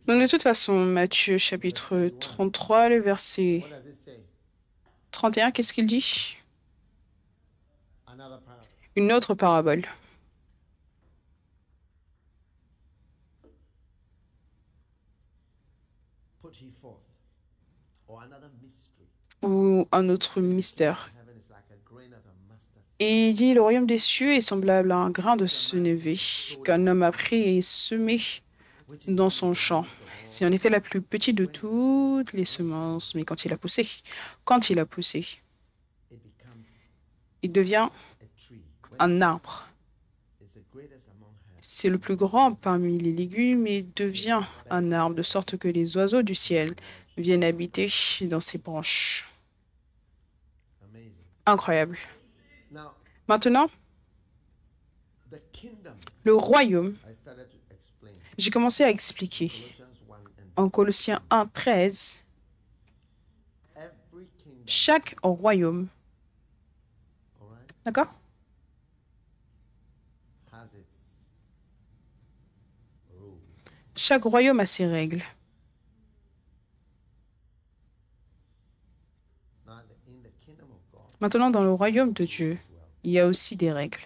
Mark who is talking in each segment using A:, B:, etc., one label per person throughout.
A: Donc, de toute façon, Matthieu chapitre 33, le verset 31, qu'est-ce qu'il dit? Une autre parabole. Ou un autre mystère. Et il dit, le royaume des cieux est semblable à un grain de sénévé qu'un homme a pris et semé dans son champ. C'est en effet la plus petite de toutes les semences, mais quand il a poussé, il devient un arbre. C'est le plus grand parmi les légumes et devient un arbre, de sorte que les oiseaux du ciel viennent habiter dans ses branches. Incroyable. Maintenant, le royaume, j'ai commencé à expliquer en Colossiens 1, 13, chaque royaume, d'accord, chaque royaume a ses règles. Maintenant, dans le royaume de Dieu, il y a aussi des règles.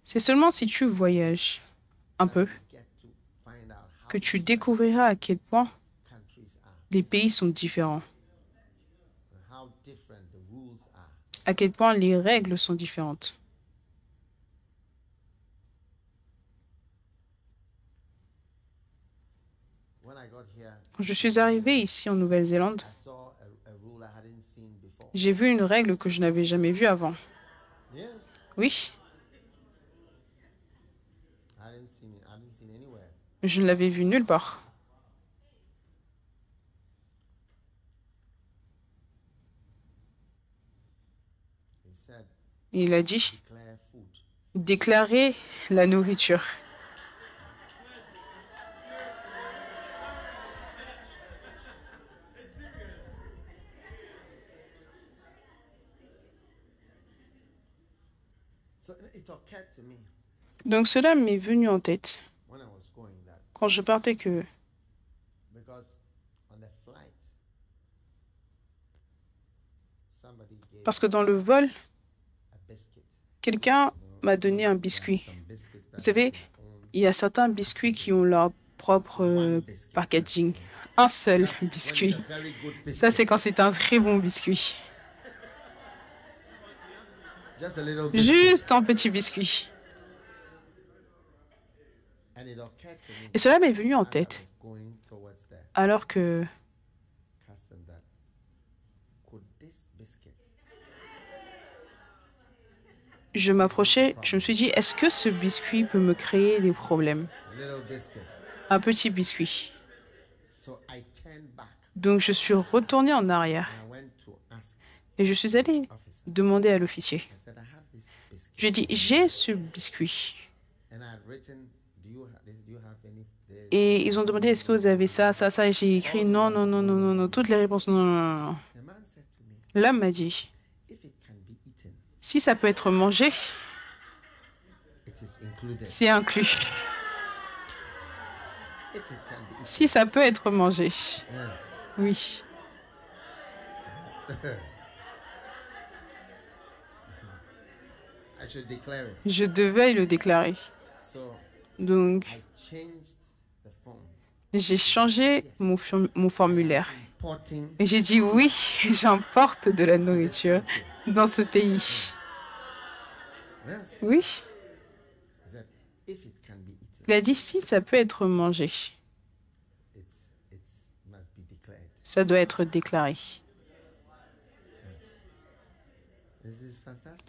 A: C'est seulement si tu voyages un peu que tu découvriras à quel point les pays sont différents, à quel point les règles sont différentes. Quand je suis arrivé ici en Nouvelle-Zélande, j'ai vu une règle que je n'avais jamais vue avant. Oui, je ne l'avais vue nulle part. Il a dit, déclarer la nourriture. Donc cela m'est venu en tête quand je partais que parce que dans le vol, quelqu'un m'a donné un biscuit. Vous savez, il y a certains biscuits qui ont leur propre packaging. Un seul biscuit. Ça, c'est quand c'est un très bon biscuit. Juste un petit biscuit. Et cela m'est venu en tête alors que je m'approchais, je me suis dit, est-ce que ce biscuit peut me créer des problèmes? Un petit biscuit. Donc, je suis retournée en arrière et je suis allée demander à l'officier. Je lui ai dit, j'ai ce biscuit. Et ils ont demandé, est-ce que vous avez ça, ça, ça? Et j'ai écrit, non, non, non, non, non, non. Toutes les réponses, non, non, non, non. L'homme m'a dit, si ça peut être mangé, c'est inclus. Si ça peut être mangé, oui. Je devais le déclarer. Donc, j'ai changé mon formulaire. Et j'ai dit oui, j'importe de la nourriture dans ce pays. Oui. Il a dit si ça peut être mangé, ça doit être déclaré.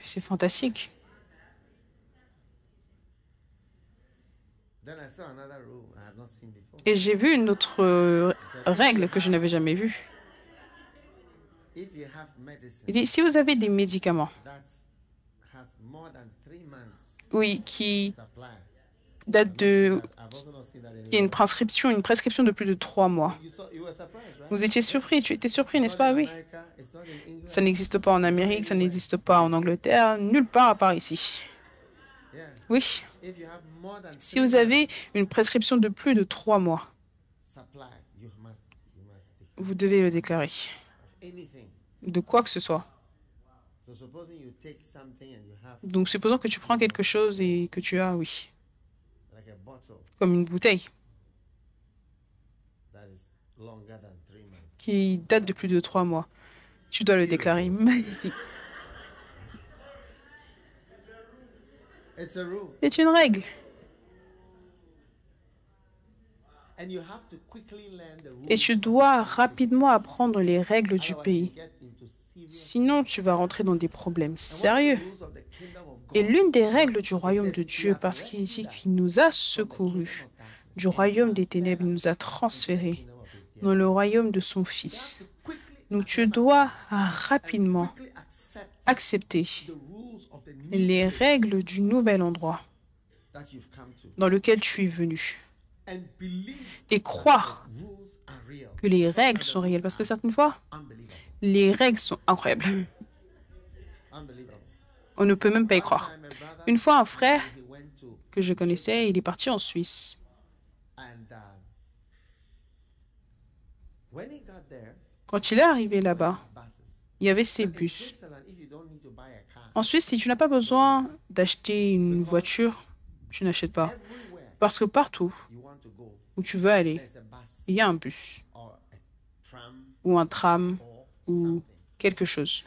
A: C'est fantastique. Et j'ai vu une autre règle que je n'avais jamais vue. Il dit, si vous avez des médicaments, oui, qui date de... Il y a une prescription de plus de 3 mois. Vous étiez surpris, tu étais surpris, n'est-ce pas? Oui. Ça n'existe pas en Amérique, ça n'existe pas en Angleterre, nulle part à part ici. Oui. Si vous avez une prescription de plus de 3 mois, vous devez le déclarer. De quoi que ce soit. Donc, supposons que tu prends quelque chose et que tu as, oui, comme une bouteille qui date de plus de 3 mois. Tu dois le déclarer. Magnifique. C'est une règle. Et tu dois rapidement apprendre les règles du pays. Sinon, tu vas rentrer dans des problèmes sérieux. Et l'une des règles du royaume de Dieu, parce qu'il dit qu'il nous a secourus du royaume des ténèbres, il nous a transférés dans le royaume de son Fils. Donc, tu dois rapidement accepter les règles du nouvel endroit dans lequel tu es venu et croire que les règles sont réelles. Parce que certaines fois, les règles sont incroyables. On ne peut même pas y croire. Une fois, un frère que je connaissais, il est parti en Suisse. Quand il est arrivé là-bas, il y avait ces bus. En Suisse, si tu n'as pas besoin d'acheter une voiture, tu n'achètes pas. Parce que partout où tu veux aller, il y a un bus ou un tram ou quelque chose.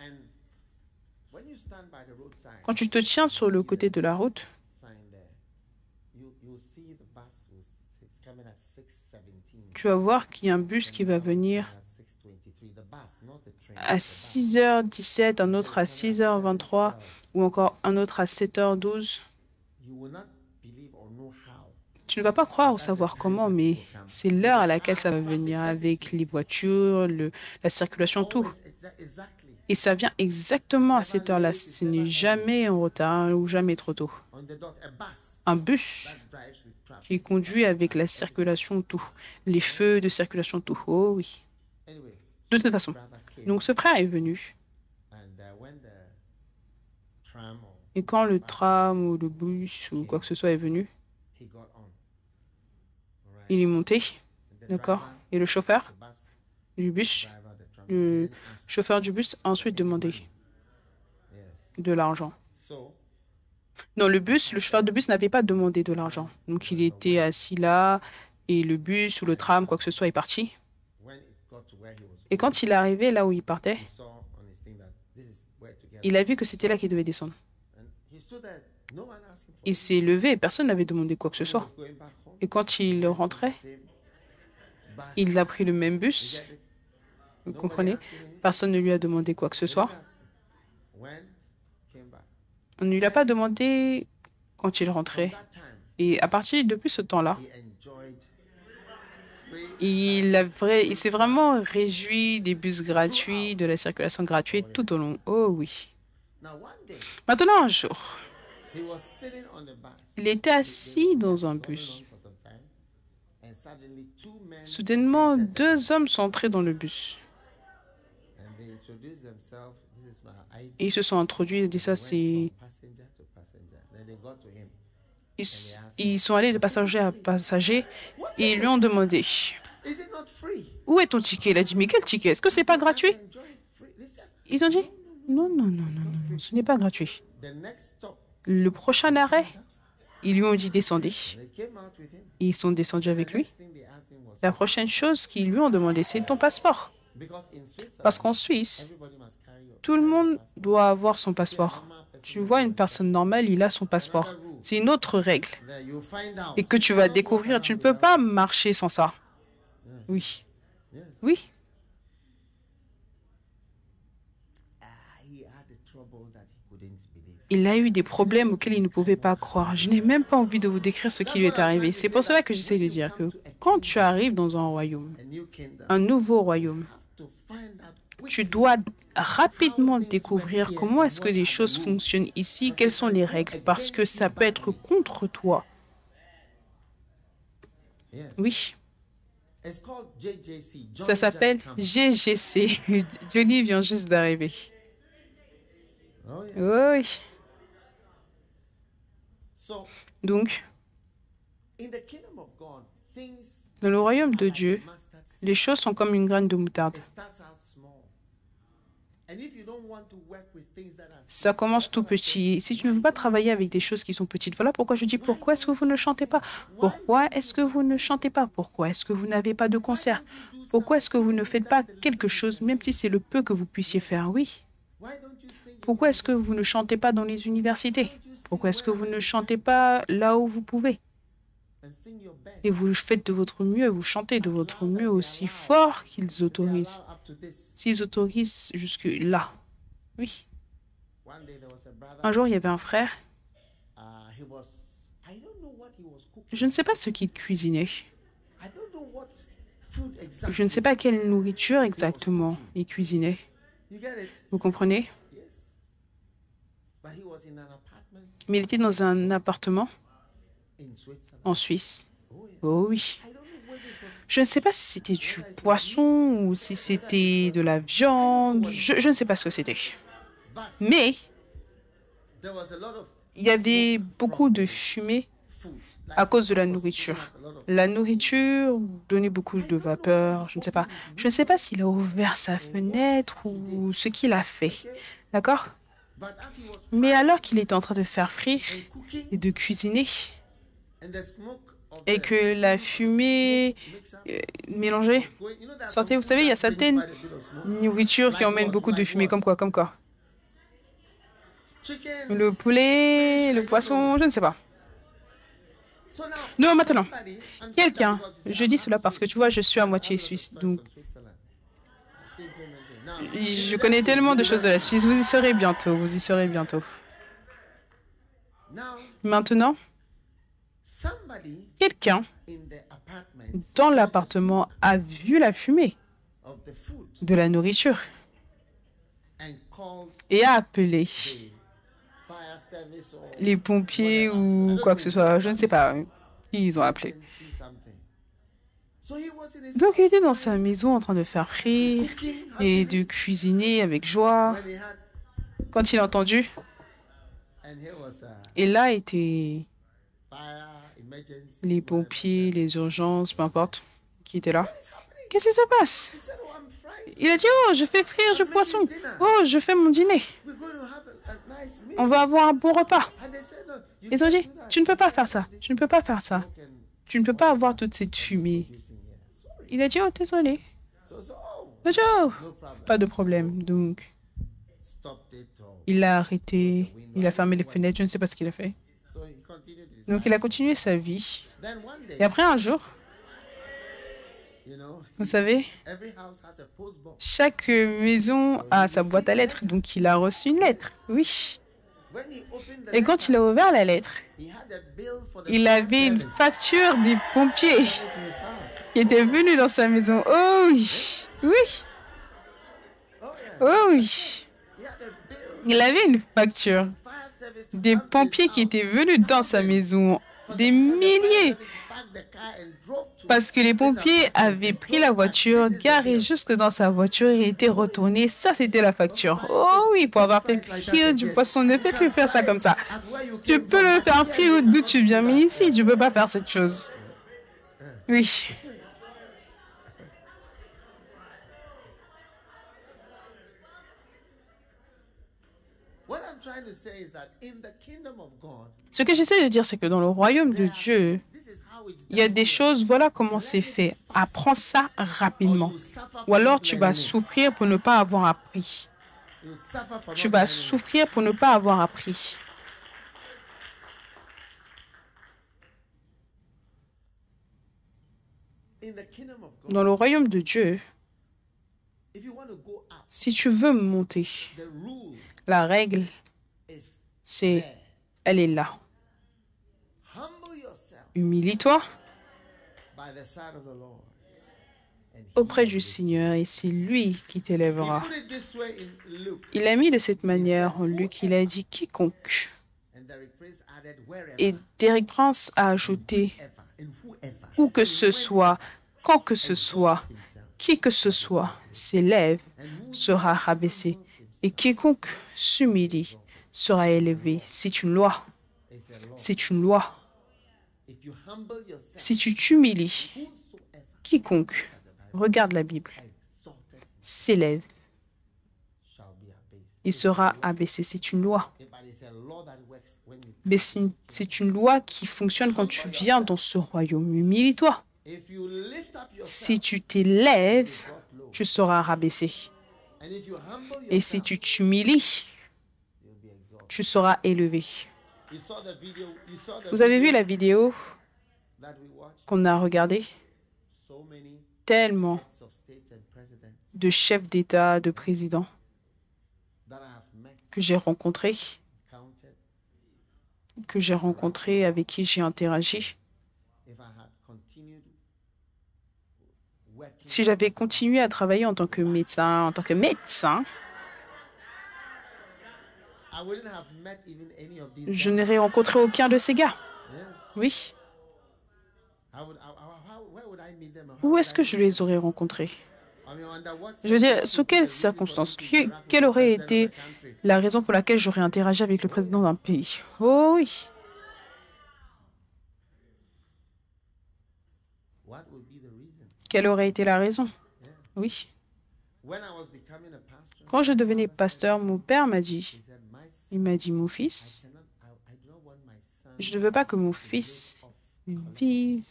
A: Quand tu te tiens sur le côté de la route, tu vas voir qu'il y a un bus qui va venir à 6h17, un autre à 6h23 ou encore un autre à 7h12. Tu ne vas pas croire ou savoir comment, mais c'est l'heure à laquelle ça va venir avec les voitures, la circulation, tout. Et ça vient exactement à cette heure-là. Ce n'est jamais en retard ou jamais trop tôt. Un bus qui conduit avec la circulation, tout. Les feux de circulation, tout. Oh oui. De toute façon. Donc ce frère est venu. Et quand le tram ou le bus ou quoi que ce soit est venu, il est monté, d'accord? Et le chauffeur du bus a ensuite demandé de l'argent. Non, le chauffeur de bus n'avait pas demandé de l'argent. Donc il était assis là et le bus ou le tram, quoi que ce soit, est parti. Et quand il est arrivé là où il partait, il a vu que c'était là qu'il devait descendre. Il s'est levé et personne n'avait demandé quoi que ce soit. Et quand il rentrait, il a pris le même bus. Vous comprenez? Personne ne lui a demandé quoi que ce soit. On ne lui a pas demandé quand il rentrait. Et à partir depuis ce temps-là, il s'est vraiment réjoui des bus gratuits, de la circulation gratuite tout au long. Oh oui. Maintenant, un jour, il était assis dans un bus. Soudainement, 2 hommes sont entrés dans le bus. Et ils se sont introduits et dit ça, c'est... Ils sont allés de passager à passager et ils lui ont demandé « Où est ton ticket ?» Il a dit « Mais quel ticket? Est-ce que ce n'est pas gratuit ?» Ils ont dit « Non, non, non, non, non, ce n'est pas gratuit. » Le prochain arrêt, ils lui ont dit « Descendez. » Ils sont descendus avec lui. La prochaine chose qu'ils lui ont demandé, c'est ton passeport. Parce qu'en Suisse, tout le monde doit avoir son passeport. Tu vois, une personne normale, il a son passeport. C'est une autre règle. Et que tu vas découvrir, tu ne peux pas marcher sans ça. Oui. Oui. Il a eu des problèmes auxquels il ne pouvait pas croire. Je n'ai même pas envie de vous décrire ce qui lui est arrivé. C'est pour cela que j'essaie de dire que quand tu arrives dans un royaume, un nouveau royaume, tu dois rapidement découvrir comment est-ce que les choses fonctionnent ici, quelles sont les règles, parce que ça peut être contre toi. Oui. Ça s'appelle GGC. Johnny vient juste d'arriver. Oui. Donc, dans le royaume de Dieu, les choses sont comme une graine de moutarde. Ça commence tout petit. Si tu ne veux pas travailler avec des choses qui sont petites, voilà pourquoi je dis pourquoi est-ce que vous ne chantez pas? Pourquoi est-ce que vous ne chantez pas? Pourquoi est-ce que vous n'avez pas de concert? Pourquoi est-ce que vous ne faites pas quelque chose, même si c'est le peu que vous puissiez faire? Oui. Pourquoi est-ce que vous ne chantez pas dans les universités? Pourquoi est-ce que vous ne chantez pas là où vous pouvez? Et vous faites de votre mieux, vous chantez de votre mieux aussi fort qu'ils autorisent. S'ils autorisent jusque-là. Oui. Un jour, il y avait un frère. Je ne sais pas ce qu'il cuisinait. Je ne sais pas quelle nourriture exactement il cuisinait. Vous comprenez? Mais il était dans un appartement en Suisse. Oh oui. Je ne sais pas si c'était du poisson ou si c'était de la viande. Je ne sais pas ce que c'était. Mais il y avait beaucoup de fumée à cause de la nourriture. La nourriture donnait beaucoup de vapeur. Je ne sais pas. Je ne sais pas s'il a ouvert sa fenêtre ou ce qu'il a fait. D'accord? Mais alors qu'il était en train de faire frire et de cuisiner, et que la fumée mélangée sortait, vous savez, il y a certaines nourritures qui emmènent beaucoup de fumée, comme quoi, comme quoi. Le poulet, le poisson, je ne sais pas. Non, maintenant, quelqu'un, je dis cela parce que tu vois, je suis à moitié suisse, donc je connais tellement de choses de la Suisse. Vous y serez bientôt, vous y serez bientôt. Maintenant, quelqu'un dans l'appartement a vu la fumée de la nourriture et a appelé les pompiers ou quoi que ce soit. Je ne sais pas qui ils ont appelé. Donc, il était dans sa maison en train de faire frire et de cuisiner avec joie quand il a entendu. Et là étaient les pompiers, les urgences, peu importe qui étaient là. Qu'est-ce qui se passe? Il a dit, oh, je fais frire du poisson. Oh, je fais mon dîner. On va avoir un bon repas. Ils ont dit, tu ne peux pas faire ça. Tu ne peux pas faire ça. Tu ne peux pas avoir toute cette fumée. Il a dit, oh, désolé. Il a dit, oh, pas de problème. Donc, il a arrêté. Il a fermé les fenêtres. Je ne sais pas ce qu'il a fait. Donc, il a continué sa vie. Et après, un jour, vous savez, chaque maison a sa boîte à lettres. Donc, il a reçu une lettre. Oui. Et quand il a ouvert la lettre, il avait une facture des pompiers qui étaient venus dans sa maison. Oh oui. Oui. Oh oui. Il avait une facture des pompiers qui étaient venus dans sa maison. Des milliers. Parce que les pompiers avaient pris la voiture, garé jusque dans sa voiture et étaient retournés. Ça, c'était la facture. Oh oui, pour avoir fait frire du poisson, ne peut plus faire ça comme ça. Tu peux le faire frire d'où tu viens, mais ici, tu ne peux pas faire cette chose. Oui. Ce que j'essaie de dire, c'est que dans le royaume de Dieu, il y a des choses, voilà comment c'est fait. Apprends ça rapidement. Ou alors tu vas souffrir pour ne pas avoir appris. Tu vas souffrir pour ne pas avoir appris. Dans le royaume de Dieu, si tu veux monter, la règle, elle est là. Humilie-toi auprès du Seigneur et c'est lui qui t'élèvera. Il a mis de cette manière en Luc, il a dit quiconque. Et Derek Prince a ajouté où que ce soit, quand que ce soit, qui que ce soit s'élève sera rabaissé et quiconque s'humilie sera élevé. C'est une loi. C'est une loi. Si tu t'humilies, quiconque, regarde la Bible, s'élève, il sera abaissé. C'est une loi. Mais c'est une loi qui fonctionne quand tu viens dans ce royaume. Humilie-toi. Si tu t'élèves, tu seras rabaissé. Et si tu t'humilies, tu seras élevé. Vous avez vu la vidéo qu'on a regardée? Tellement de chefs d'État, de présidents que j'ai rencontrés, avec qui j'ai interagi. Si j'avais continué à travailler en tant que médecin, je n'aurais rencontré aucun de ces gars. Oui. Où est-ce que je les aurais rencontrés? Je veux dire, sous quelles circonstances? Quelle aurait été la raison pour laquelle j'aurais interagi avec le président d'un pays? Oh oui. Quelle aurait été la raison? Oui. Quand je devenais pasteur, mon père m'a dit, mon fils, je ne veux pas que mon fils vive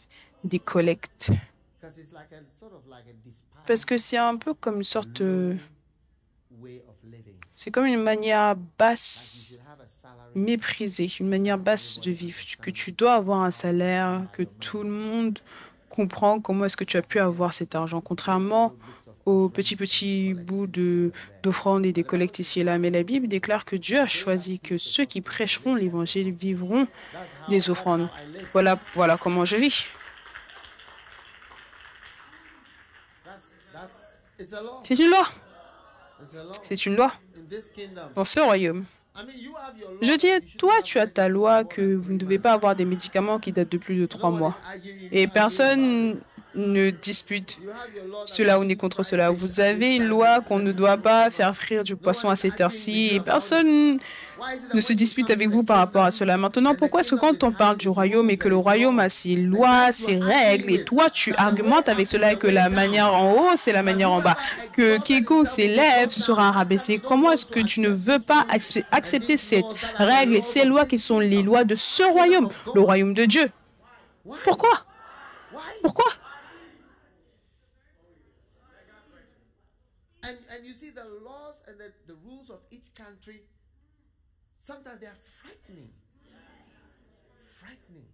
A: des collectes. Parce que c'est un peu comme une sorte... c'est comme une manière basse, méprisée, une manière basse de vivre, que tu dois avoir un salaire, que tout le monde comprend comment est-ce que tu as pu avoir cet argent, contrairement aux petits bouts d'offrandes et des collectes ici et là. Mais la Bible déclare que Dieu a choisi que ceux qui prêcheront l'Évangile vivront des offrandes. Voilà comment je vis. C'est une loi. C'est une loi dans ce royaume. Je dis, toi, tu as ta loi que vous ne devez pas avoir des médicaments qui datent de plus de 3 mois. Et personne ne dispute cela ou n'est contre cela. Vous avez une loi qu'on ne doit pas faire frire du poisson à cette heure-ci et personne ne se dispute avec vous par rapport à cela. Maintenant, pourquoi est-ce que quand on parle du royaume et que le royaume a ses lois, ses règles, et toi, tu argumentes avec cela et que la manière en haut, c'est la manière en bas, que quiconque s'élève sera rabaissé, comment est-ce que tu ne veux pas accepter ces règles et ces lois qui sont les lois de ce royaume, le royaume de Dieu? Pourquoi? Pourquoi?
B: And you see the laws and the rules of each country, sometimes they are frightening. Frightening.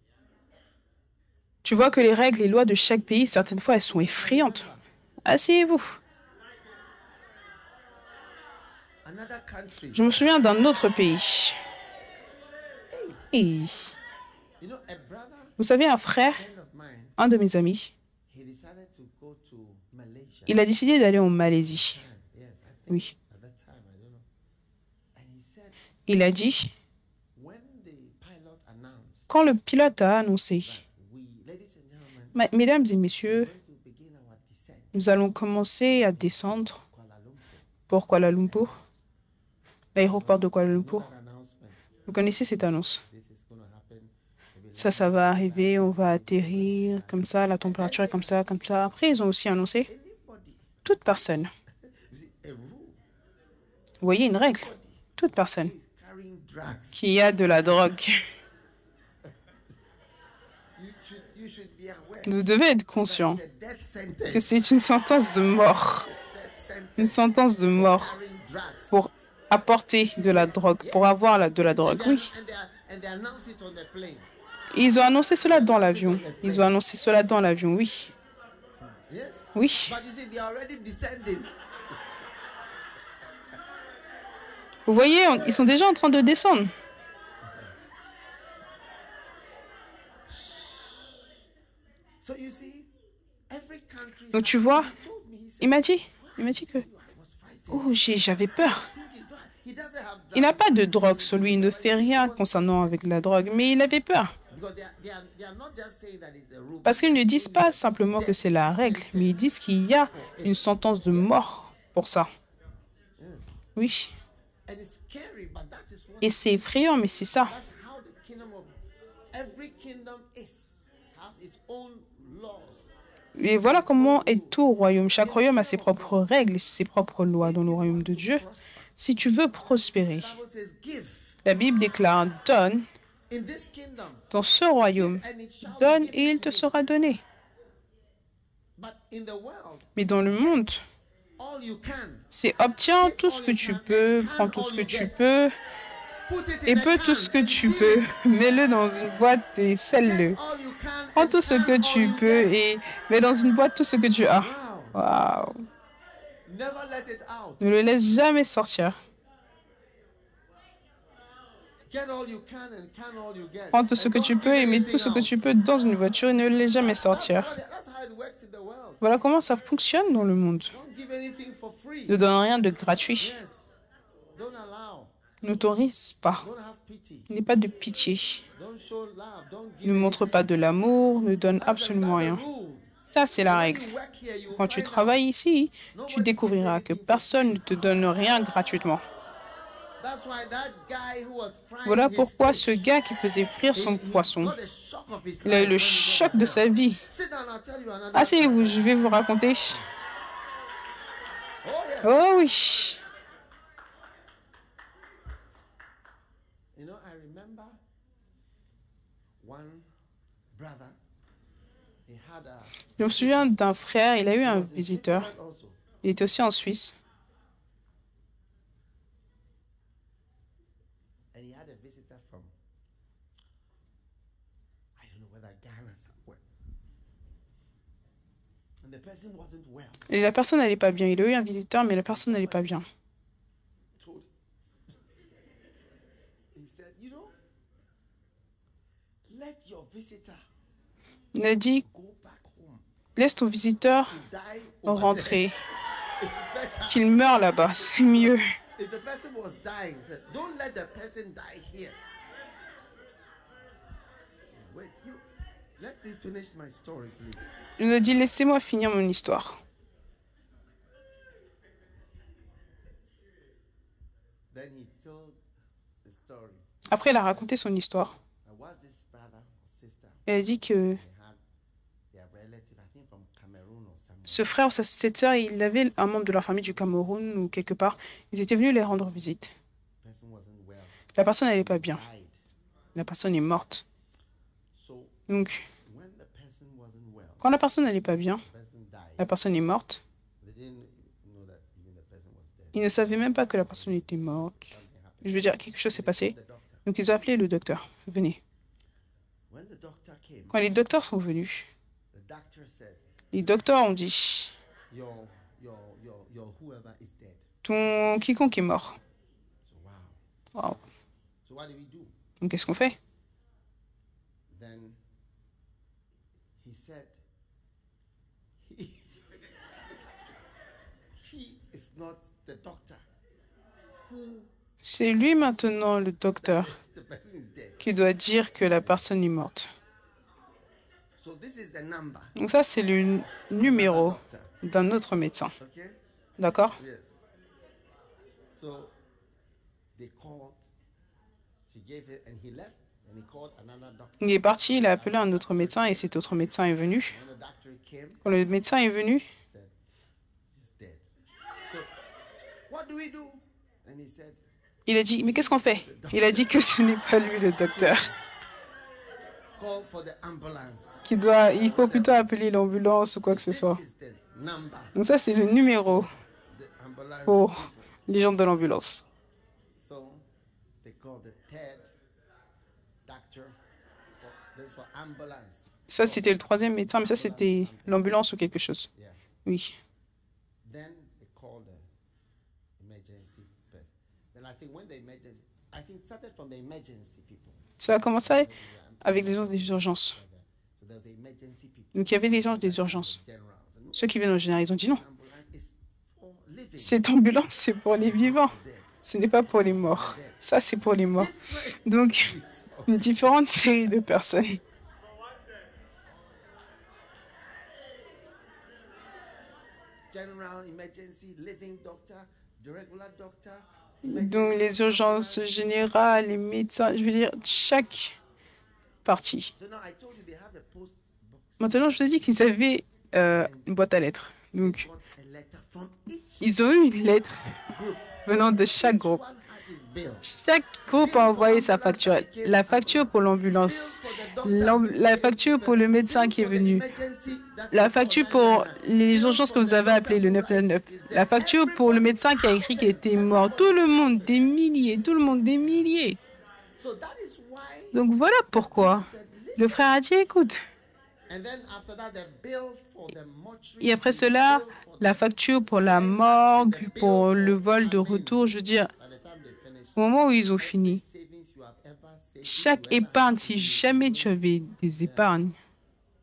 A: Tu vois que les règles et lois de chaque pays, certaines fois, elles sont effrayantes. Asseyez-vous. Je me souviens d'un autre pays. Et vous savez, un frère, un de mes amis, il a décidé d'aller en Malaisie. Oui. Il a dit, quand le pilote a annoncé, mesdames et messieurs, nous allons commencer à descendre pour Kuala Lumpur, l'aéroport de Kuala Lumpur. Vous connaissez cette annonce? Ça va arriver, on va atterrir, comme ça, la température est comme ça, comme ça. Après, ils ont aussi annoncé, toute personne, vous voyez une règle, toute personne qui a de la drogue, vous devez être conscient que c'est une sentence de mort. Une sentence de mort pour apporter de la drogue, pour avoir de la drogue, oui. Ils ont annoncé cela dans l'avion. Ils ont annoncé cela dans l'avion, oui. Oui. Vous voyez, ils sont déjà en train de descendre. Donc tu vois, il m'a dit que, oh, j'avais peur. Il n'a pas de drogue sur lui, il ne fait rien concernant avec la drogue, mais il avait peur. Parce qu'ils ne disent pas simplement que c'est la règle, mais ils disent qu'il y a une sentence de mort pour ça. Oui. Et c'est effrayant, mais c'est ça. Et voilà comment est tout royaume. Chaque royaume a ses propres règles, ses propres lois dans le royaume de Dieu. Si tu veux prospérer, la Bible déclare, donne dans ce royaume, donne et il te sera donné. Mais dans le monde, c'est obtiens tout ce que tu peux, prends tout ce que tu peux, et peux tout ce que tu peux, mets-le dans une boîte et scelle-le. Prends tout ce que tu peux et mets dans une boîte tout ce que tu as. Waouh! Ne le laisse jamais sortir. Prends tout ce que tu peux et mets tout ce que tu peux dans une voiture et ne le laisse jamais sortir. Voilà comment ça fonctionne dans le monde. Ne donne rien de gratuit. N'autorise pas. N'aie pas de pitié. Ne montre pas de l'amour, ne donne absolument rien. Ça, c'est la règle. Quand tu travailles ici, tu découvriras que personne ne te donne rien gratuitement. Voilà pourquoi ce gars qui faisait frire son poisson, il a eu le choc de sa vie. Asseyez-vous, je vais vous raconter. Oh oui. Je me souviens d'un frère, il a eu un visiteur. Il était aussi en Suisse. Et la personne n'allait pas bien. Il a eu un visiteur, mais la personne n'allait pas bien. Il a dit, laisse ton visiteur rentrer, qu'il meure là-bas, c'est mieux. Il a dit, laissez-moi finir mon histoire. Après, il a raconté son histoire. Il a dit que ce frère ou cette sœur, il avait un membre de leur famille du Cameroun ou quelque part. Ils étaient venus les rendre visite. La personne n'allait pas bien. La personne est morte. Donc, quand la personne n'allait pas bien, la personne est morte. Ils ne savaient même pas que la personne était morte. Je veux dire, quelque chose s'est passé. Donc, ils ont appelé le docteur. Venez. Quand les docteurs sont venus, les docteurs ont dit, ton quiconque est mort. Wow. Donc, qu'est-ce qu'on fait? C'est lui maintenant, le docteur, qui doit dire que la personne est morte. Donc ça, c'est le numéro d'un autre médecin. D'accord? Il est parti, il a appelé un autre médecin et cet autre médecin est venu. Quand le médecin est venu, il a dit, mais qu'est-ce qu'on fait? Il a dit que ce n'est pas lui le docteur. Il faut plutôt appeler l'ambulance ou quoi que ce soit. Donc ça, c'est le numéro pour les gens de l'ambulance. Ça, c'était le troisième médecin, mais ça, c'était l'ambulance ou quelque chose. Oui. Ça a commencé avec les gens des urgences. Donc, il y avait des gens des urgences. Ceux qui viennent en général, ils ont dit non. Cette ambulance, c'est pour les vivants. Ce n'est pas pour les morts. Ça, c'est pour les morts. Donc, une différente série de personnes.
B: General emergency, living doctor, the regular doctor.
A: Donc, les urgences générales, les médecins, je veux dire, chaque partie.
B: So now I told you they have a post box.
A: Maintenant, je te dis qu'ils avaient une boîte à lettres. Donc,
B: Got a letter from each
A: ils ont eu une lettre
B: group.
A: venant de chaque
B: Each
A: groupe.
B: one had his bill.
A: Chaque groupe a envoyé sa facture. La facture pour l'ambulance, la facture pour le médecin qui est venu, la facture pour les urgences que vous avez appelées le 999, la facture pour le médecin qui a écrit qu'il était mort. Tout le monde, des milliers, tout le monde, des milliers.
B: So that is why.
A: Donc voilà pourquoi le frère a dit, écoute.
B: And then after that, the bill for the mortuary.
A: Et après cela, la facture pour la morgue, pour le vol de retour, je veux dire,
B: By the time they finish,
A: au moment où ils ont fini,
B: savings you have ever saved.
A: chaque épargne, si jamais tu avais des épargnes,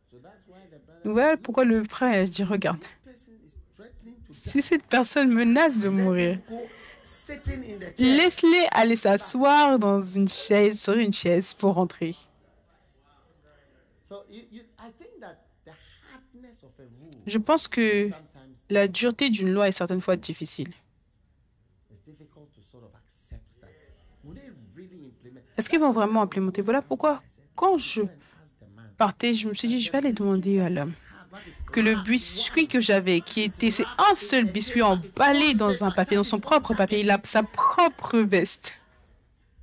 B: So that's why the brother.
A: voilà pourquoi le frère a dit, regarde,
B: Person is threatening to
A: si cette personne menace de mourir,
B: go sitting in the chair.
A: laisse-les aller s'asseoir dans une chaise, sur une chaise pour rentrer.
B: So I think that the hardness of a rule
A: Je pense que
B: sometimes
A: la dureté d'une loi est certaines fois difficile.
B: is difficult to sort of accept that. Will they really implement?
A: Est-ce qu'ils vont vraiment implémenter? Voilà pourquoi, quand je
B: Ask the man.
A: partais, je me suis dit, je vais aller demander à l'homme
B: What is
A: que le biscuit que j'avais, qui était, c'est un seul biscuit emballé dans un papier, dans son propre papier, il a sa propre veste.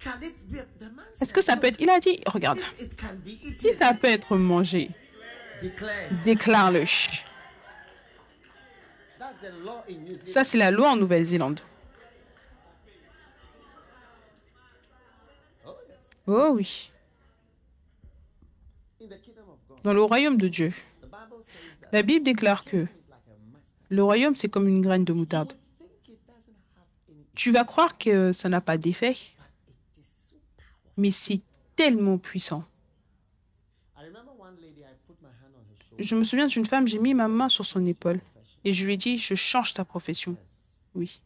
B: can it be? The man
A: Est-ce
B: said,
A: que ça peut être... Il a dit, regarde,
B: if it can be
A: si
B: eaten,
A: ça peut être mangé,
B: declared.
A: déclare-le.
B: That's the law in New Zealand.
A: Ça, c'est la loi en Nouvelle-Zélande.
B: Oh yes.
A: Oh oui.
B: In the kingdom of God,
A: Dans le royaume de Dieu,
B: the Bible says that
A: la Bible déclare que
B: it's like a mustard.
A: le royaume, c'est comme une graine de moutarde.
B: You would think it doesn't have any,
A: Tu vas croire que ça n'a pas d'effet,
B: but it is so powerful.
A: mais c'est tellement puissant.
B: I remember one lady, I put my hand on her shoulder.
A: Je me souviens d'une femme, j'ai mis ma main sur son épaule et je lui ai dit, je change ta profession. Oui.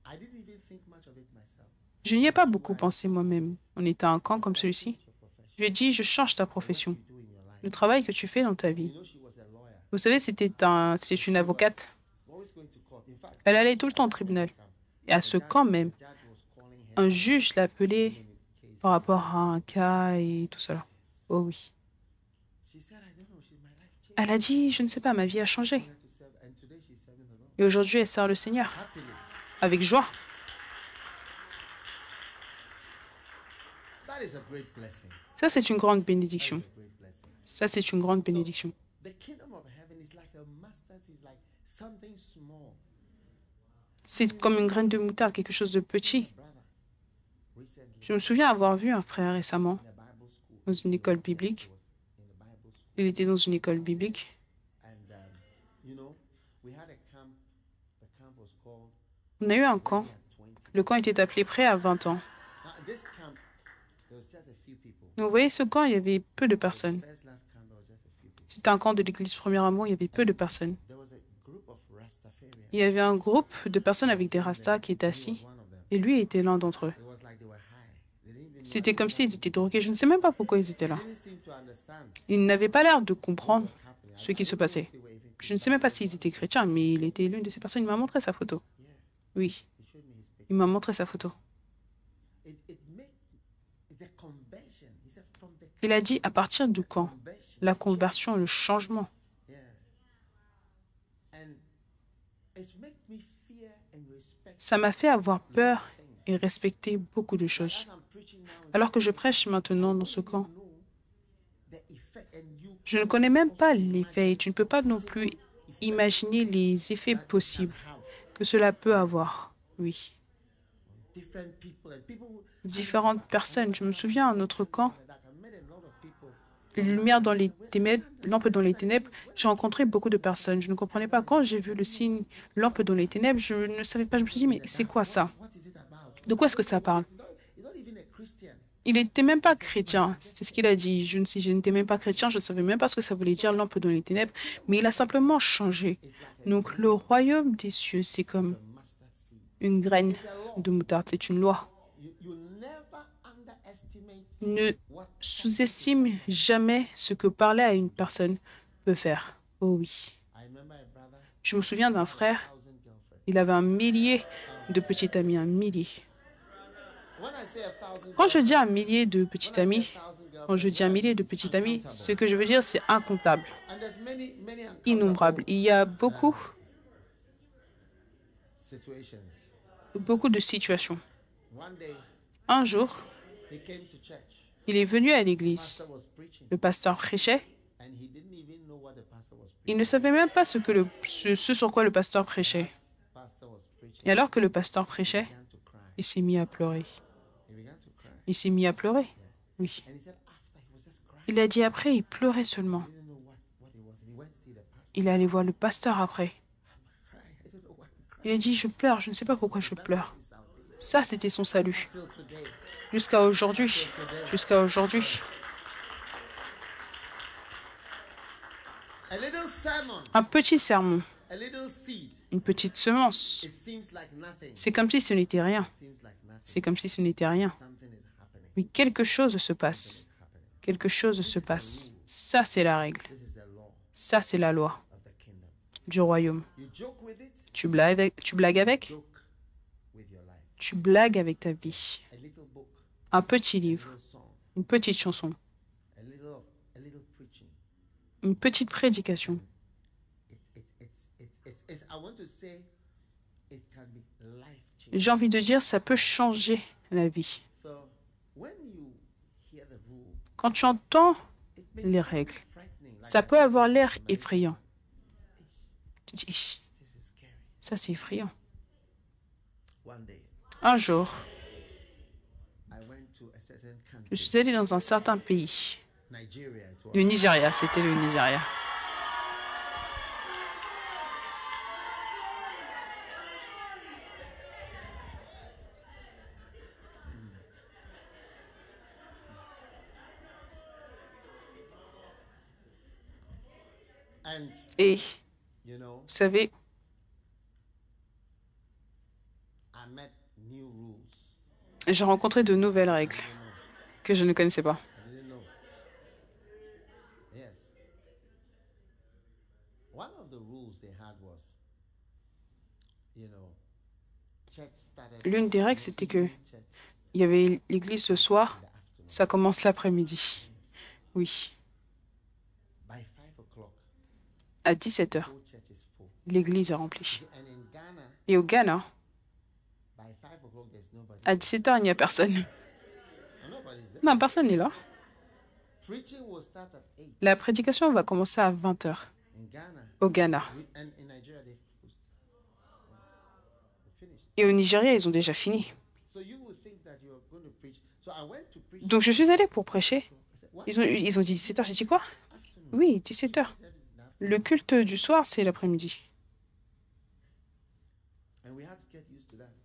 B: I didn't even think much of it myself.
A: Je n'y ai pas beaucoup pensé moi-même. On était à un camp comme celui-ci.
B: Your profession,
A: Je lui ai dit, je change ta profession.
B: you do in your life.
A: Le travail que tu fais dans ta vie.
B: You know, she was a lawyer.
A: Vous savez, c'est une avocate.
B: Always going to court. In fact,
A: Elle allait tout le temps au tribunal. Et à ce camp même,
B: the judge was calling her
A: un juge l'appelait
B: in a case.
A: par rapport à un cas et tout cela. Oh oui.
B: She said, I don't know, my life changed.
A: Elle a dit, je ne sais pas, ma vie a changé.
B: To serve, and today she's serving the Lord.
A: Et aujourd'hui, elle sert le Seigneur
B: Happily.
A: avec joie.
B: That is a great blessing.
A: Ça, c'est une grande
B: That is
A: bénédiction.
B: a great blessing.
A: Ça, c'est une grande bénédiction.
B: The kingdom of heaven is like a mustard, is like something small.
A: C'est comme une graine de moutarde, quelque chose de petit.
B: Brother, recently
A: Je me souviens avoir vu un frère récemment
B: in a Bible school,
A: dans une école biblique.
B: was in a Bible school,
A: Il était dans une école biblique.
B: and you know, we had a camp. The camp was called
A: On a eu un camp.
B: Ready at 20.
A: Le camp était appelé Prêt à 20 ans.
B: Now, this camp, there was just a few people.
A: Donc, vous voyez, ce camp, il y avait peu de personnes.
B: First love camp, there was just a few people.
A: C'était un camp de l'église Premier Amour, il y avait peu de personnes.
B: There was a group of Rastafarians.
A: Il y avait un groupe de personnes avec des rastas qui étaient
B: He
A: assis.
B: was one of them.
A: Et lui était l'un d'entre eux.
B: It was like they were high. They didn't even
A: C'était comme s'ils étaient drogués. Je ne sais même pas pourquoi ils étaient là.
B: didn't seem to understand
A: Ils n'avaient pas l'air de comprendre
B: what's happening.
A: ce qui se passait.
B: They were even
A: Je ne sais même pas s'ils étaient chrétiens, mais il était l'une de ces personnes. Il m'a montré sa photo. Oui,
B: he showed me his picture.
A: il m'a montré sa photo.
B: It made the conversion. He said from the
A: Il a dit à partir du camp,
B: conversion.
A: la conversion, le changement.
B: Yeah. And it made me fear and respect
A: Ça m'a fait avoir peur et respecter beaucoup de choses.
B: as I'm preaching now.
A: Alors que je prêche maintenant dans ce camp,
B: Know the effect and you
A: je ne connais même pas l'effet et tu ne peux pas non plus imaginer les effets possibles
B: have
A: que cela peut avoir. Oui,
B: different people and people who
A: différentes personnes. Je me souviens à notre camp,
B: like I met a lot of people.
A: les lumières dans les ténèbres, lampe dans les ténèbres, j'ai rencontré beaucoup de personnes. Je ne comprenais pas. Quand j'ai vu le signe lampe dans les ténèbres, je ne savais pas. Je me suis dit, mais c'est quoi ça?
B: What is it about?
A: De quoi est-ce que ça parle?
B: He's not even a Christian.
A: Il n'était même pas chrétien. C'est ce qu'il a dit. Je n'étais même pas chrétien. Je ne savais même pas ce que ça voulait dire, lampe dans les ténèbres. Mais il a simplement changé. Donc, le royaume des cieux, c'est comme
B: Mustard seed.
A: une graine de moutarde. C'est une loi.
B: You never underestimate
A: Ne sous-estime jamais ce que parler à une personne peut faire. Oh oui. Je me souviens d'un frère, il avait un millier de petits amis, un millier. Quand je dis un millier de petits amis, quand je dis un millier de petits amis, ce que je veux dire, c'est incontable, innombrable. Il y a beaucoup de situations. Un jour, il est venu à l'église. Le pasteur prêchait. Il ne savait même pas ce sur quoi le pasteur prêchait. Et alors que le pasteur prêchait, il s'est mis à pleurer. Il s'est mis à pleurer. Oui. Il a dit après, il pleurait seulement. Il est allé voir le pasteur après. Il a dit, je pleure, je ne sais pas pourquoi je pleure. Ça, c'était son salut. Jusqu'à aujourd'hui. Jusqu'à aujourd'hui. Un petit sermon. Une petite semence. C'est comme si ce n'était rien. C'est comme si ce n'était rien. Mais quelque chose se passe. Quelque chose se passe. Ça, c'est la règle. Ça, c'est la loi du royaume. Tu blagues avec? Tu blagues avec ta vie. Un petit livre. Une petite chanson. Une petite prédication. J'ai envie de dire, ça peut changer la vie. Quand tu entends les règles, ça peut avoir l'air effrayant. Tu dis, ça c'est effrayant. Un jour, je suis allé dans un certain pays. Le Nigeria, c'était le Nigeria. Et, vous savez, j'ai rencontré de nouvelles règles que je ne connaissais pas. L'une des règles, c'était que il y avait l'église ce soir, ça commence l'après-midi. Oui. À 17h, l'église est remplie. Et au Ghana, à 17h, il n'y a personne. Non, personne n'est là. La prédication va commencer à 20h au Ghana. Et au Nigeria, ils ont déjà fini. Donc, je suis allée pour prêcher. Ils ont dit 17h. J'ai dit quoi? Oui, 17h. Le culte du soir, c'est l'après-midi.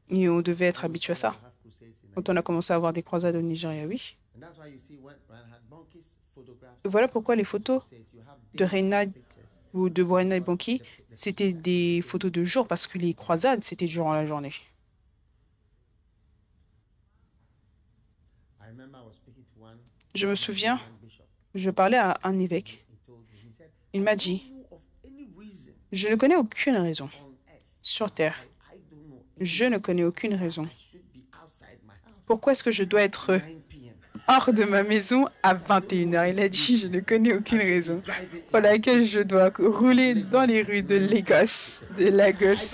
A: Et on devait être habitué à ça. Quand on a commencé à avoir des croisades au Nigeria, oui. Voilà pourquoi les photos de Reinhard ou de Reinhard Bonnke, c'était des photos de jour, parce que les croisades, c'était durant la journée. Je me souviens, je parlais à un évêque. Il m'a dit, je ne connais aucune raison sur Terre. Je ne connais aucune raison. Pourquoi est-ce que je dois être hors de ma maison à 21h? Il a dit, je ne connais aucune raison pour laquelle je dois rouler dans les rues de Lagos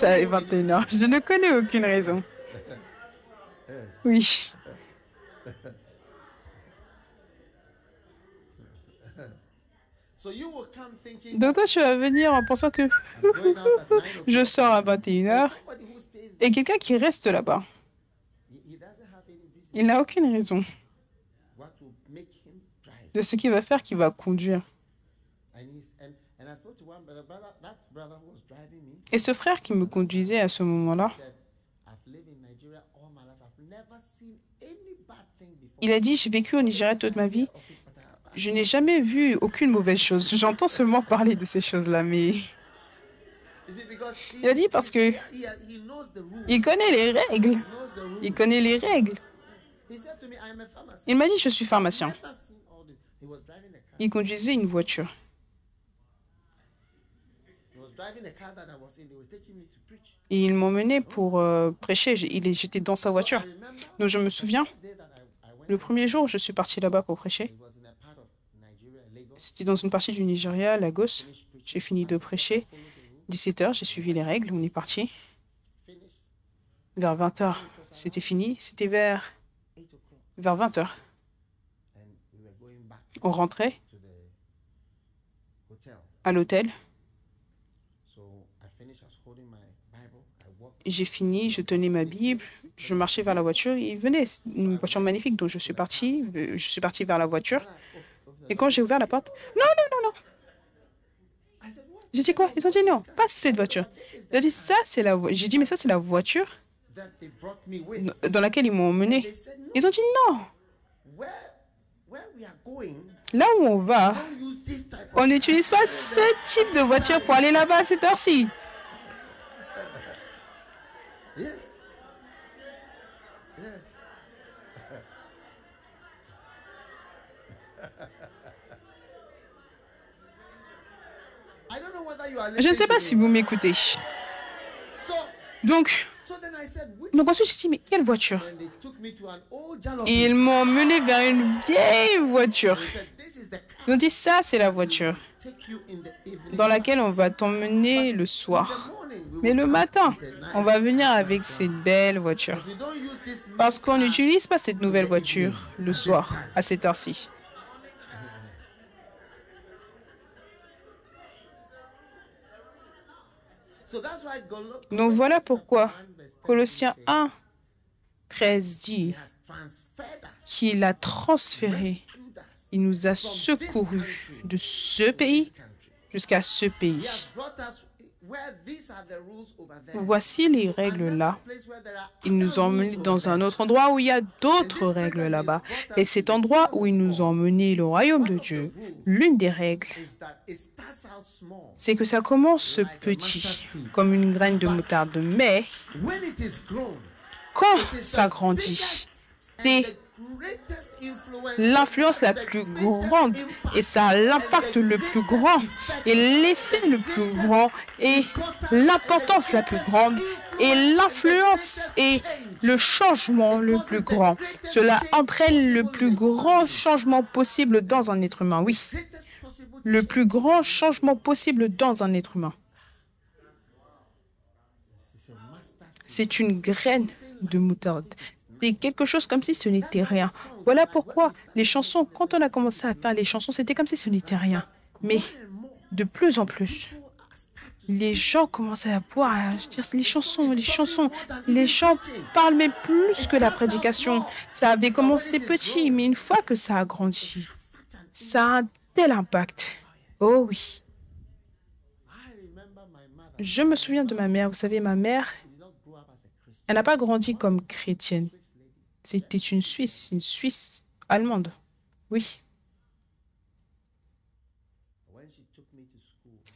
A: à 21h. Je ne connais aucune raison. Oui. Donc toi, tu vas venir en pensant que je sors à 21h et quelqu'un qui reste là-bas. Il n'a aucune raison de ce qu'il va faire, qu'il va conduire. Et ce frère qui me conduisait à ce moment-là, il a dit, j'ai vécu au Nigeria toute ma vie. Je n'ai jamais vu aucune mauvaise chose. J'entends seulement parler de ces choses-là, mais... Il a dit parce que il connaît les règles. Il connaît les règles. Il m'a dit, je suis pharmacien. Il conduisait une voiture. Et il m'emmenait pour prêcher. J'étais dans sa voiture. Donc je me souviens, le premier jour, je suis parti là-bas pour prêcher. C'était dans une partie du Nigeria, Lagos. J'ai fini de prêcher. 17h, j'ai suivi les règles. On est parti. Vers 20h, c'était fini. C'était vers 20h. On rentrait à l'hôtel. J'ai fini, je tenais ma Bible, je marchais vers la voiture. Il venait, une voiture magnifique, donc je suis parti vers la voiture. Et quand j'ai ouvert la porte, non, non, non, non. J'ai dit quoi? Ils ont dit non, pas cette voiture. J'ai dit ça, c'est la voiture. J'ai dit mais ça, c'est la voiture dans laquelle ils m'ont emmené. Ils ont dit non. Là où on va, on n'utilise pas ce type de voiture pour aller là-bas à cette heure-ci.
B: Yes. Yes. Je ne sais pas si vous m'écoutez. Donc ensuite, j'ai dit, mais quelle voiture? Et ils m'ont emmené vers une vieille voiture. Ils ont dit, ça, c'est la voiture dans laquelle on va t'emmener le soir. Mais le matin, on va venir avec cette belle voiture. Parce qu'on n'utilise pas cette nouvelle voiture le soir, à cette heure-ci. Donc voilà pourquoi Colossiens 1, 13 dit qu'il a transféré, il nous a secourus de ce pays jusqu'à ce pays. Voici les règles là. Ils nous ont emmenés dans un autre endroit où il y a d'autres règles là-bas. Et cet endroit où ils nous ont emmenés, le royaume de Dieu, l'une des règles, c'est que ça commence petit, comme une graine de moutarde. Mais quand ça grandit, c'est l'influence la plus grande et ça a l'impact le plus grand et l'effet le plus grand et l'importance la plus grande et l'influence et le changement le plus grand. Cela entraîne le plus grand changement possible dans un être humain. Oui, le plus grand changement possible dans un être humain. C'est une graine de moutarde. C'est quelque chose comme si ce n'était rien. Voilà pourquoi les chansons, quand on a commencé à faire les chansons, c'était comme si ce n'était rien. Mais de plus en plus, les gens commençaient à boire, les chansons. Les chants parlent mais plus que la prédication. Ça avait commencé petit, mais une fois que ça a grandi, ça a un tel impact. Oh oui. Je me souviens de ma mère. Vous savez, ma mère, elle n'a pas grandi comme chrétienne. C'était une Suisse allemande. Oui.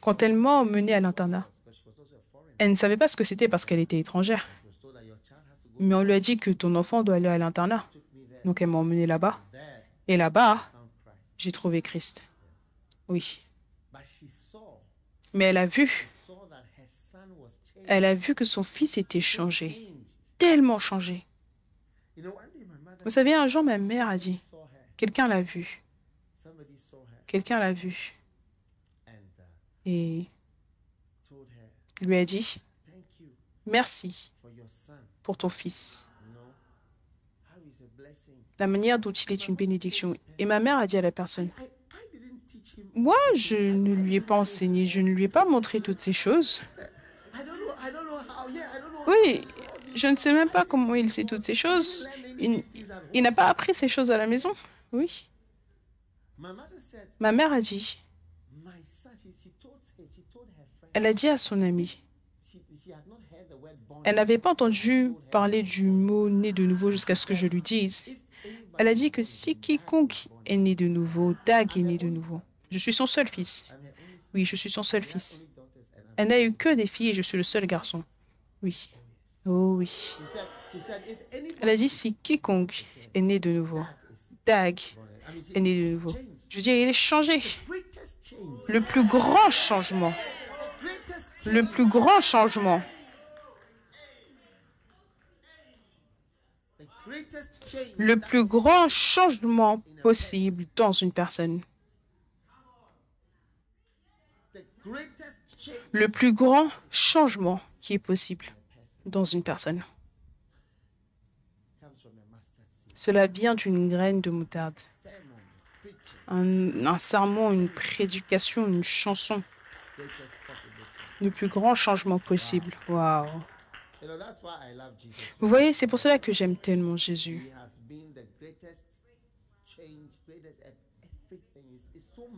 B: Quand elle m'a emmenée à l'internat, elle ne savait pas ce que c'était parce qu'elle était étrangère. Mais on lui a dit que ton enfant doit aller à l'internat. Donc elle m'a emmenée là-bas. Et là-bas, j'ai trouvé Christ. Oui. Mais elle a vu que son fils était changé. Tellement changé. Vous savez, un jour, ma mère a dit, quelqu'un l'a vu. Quelqu'un l'a vu. Et lui a dit, merci pour ton fils. La manière dont il est une bénédiction. Et ma mère a dit à la personne, moi, je ne lui ai pas enseigné, je ne lui ai pas montré toutes ces choses. Oui, je ne sais même pas comment il sait toutes ces choses. Il n'a pas appris ces choses à la maison. Oui. Ma mère a dit, elle a dit à son ami, elle n'avait pas entendu parler du mot « né de nouveau » jusqu'à ce que je lui dise. Elle a dit que si quiconque est né de nouveau, Dag est né de nouveau. Je suis son seul fils. Oui, je suis son seul fils. Elle n'a eu que des filles et je suis le seul garçon. Oui. Oh oui.
A: Elle a dit, si quiconque est né de nouveau, Dag est né de nouveau. Je veux dire, il est changé. Le plus grand changement. Le plus grand changement. Le plus grand changement possible dans une personne. Le plus grand changement qui est possible dans une personne. Cela vient d'une graine de moutarde. Un sermon, une prédication, une chanson. Le plus grand changement possible. Waouh! Vous voyez, c'est pour cela que j'aime tellement Jésus.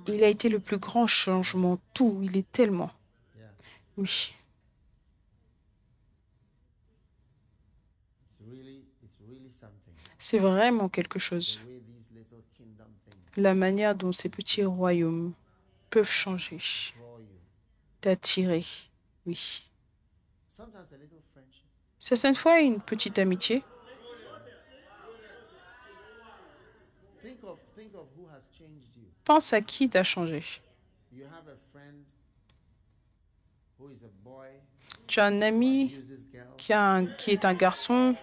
A: Il a été le plus grand changement, tout. Il est tellement. Oui. C'est vraiment quelque chose. La manière dont ces petits royaumes peuvent changer, t'attirer, oui. Certaines fois, une petite amitié. Pense à qui t'a changé. Tu as un ami qui est un garçon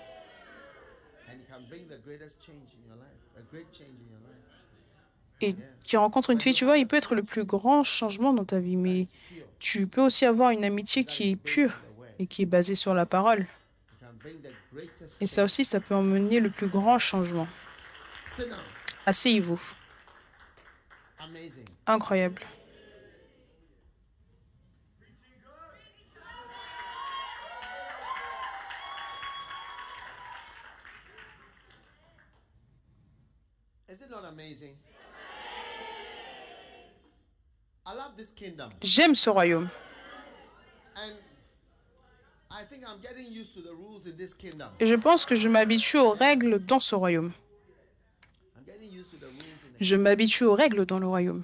A: et qui rencontre une fille. Tu vois, il peut être le plus grand changement dans ta vie, mais tu peux aussi avoir une amitié qui est pure et qui est basée sur la parole. Et ça aussi, ça peut emmener le plus grand changement. Asseyez-vous. Incroyable. J'aime ce royaume. Et je pense que je m'habitue aux règles dans ce royaume. Je m'habitue aux règles dans le royaume.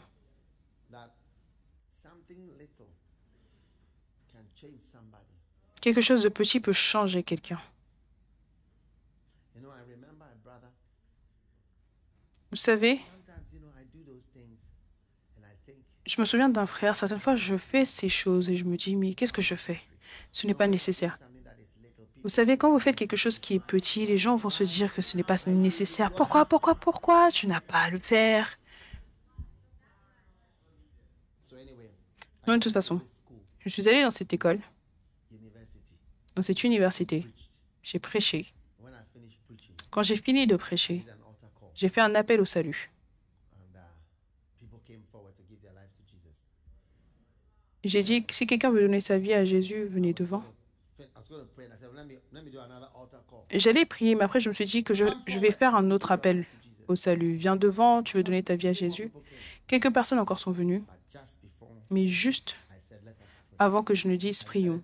A: Quelque chose de petit peut changer quelqu'un. Vous savez, je me souviens d'un frère, certaines fois je fais ces choses et je me dis, mais qu'est-ce que je fais? Ce n'est pas nécessaire. Vous savez, quand vous faites quelque chose qui est petit, les gens vont se dire que ce n'est pas nécessaire. Pourquoi tu n'as pas à le faire? Non, de toute façon, je suis allée dans cette école, dans cette université. J'ai prêché. Quand j'ai fini de prêcher, j'ai fait un appel au salut. J'ai dit, si quelqu'un veut donner sa vie à Jésus, venez devant. J'allais prier, mais après je me suis dit que je vais faire un autre appel au salut. Viens devant, tu veux donner ta vie à Jésus. Quelques personnes encore sont venues, mais juste avant que je ne dise prions,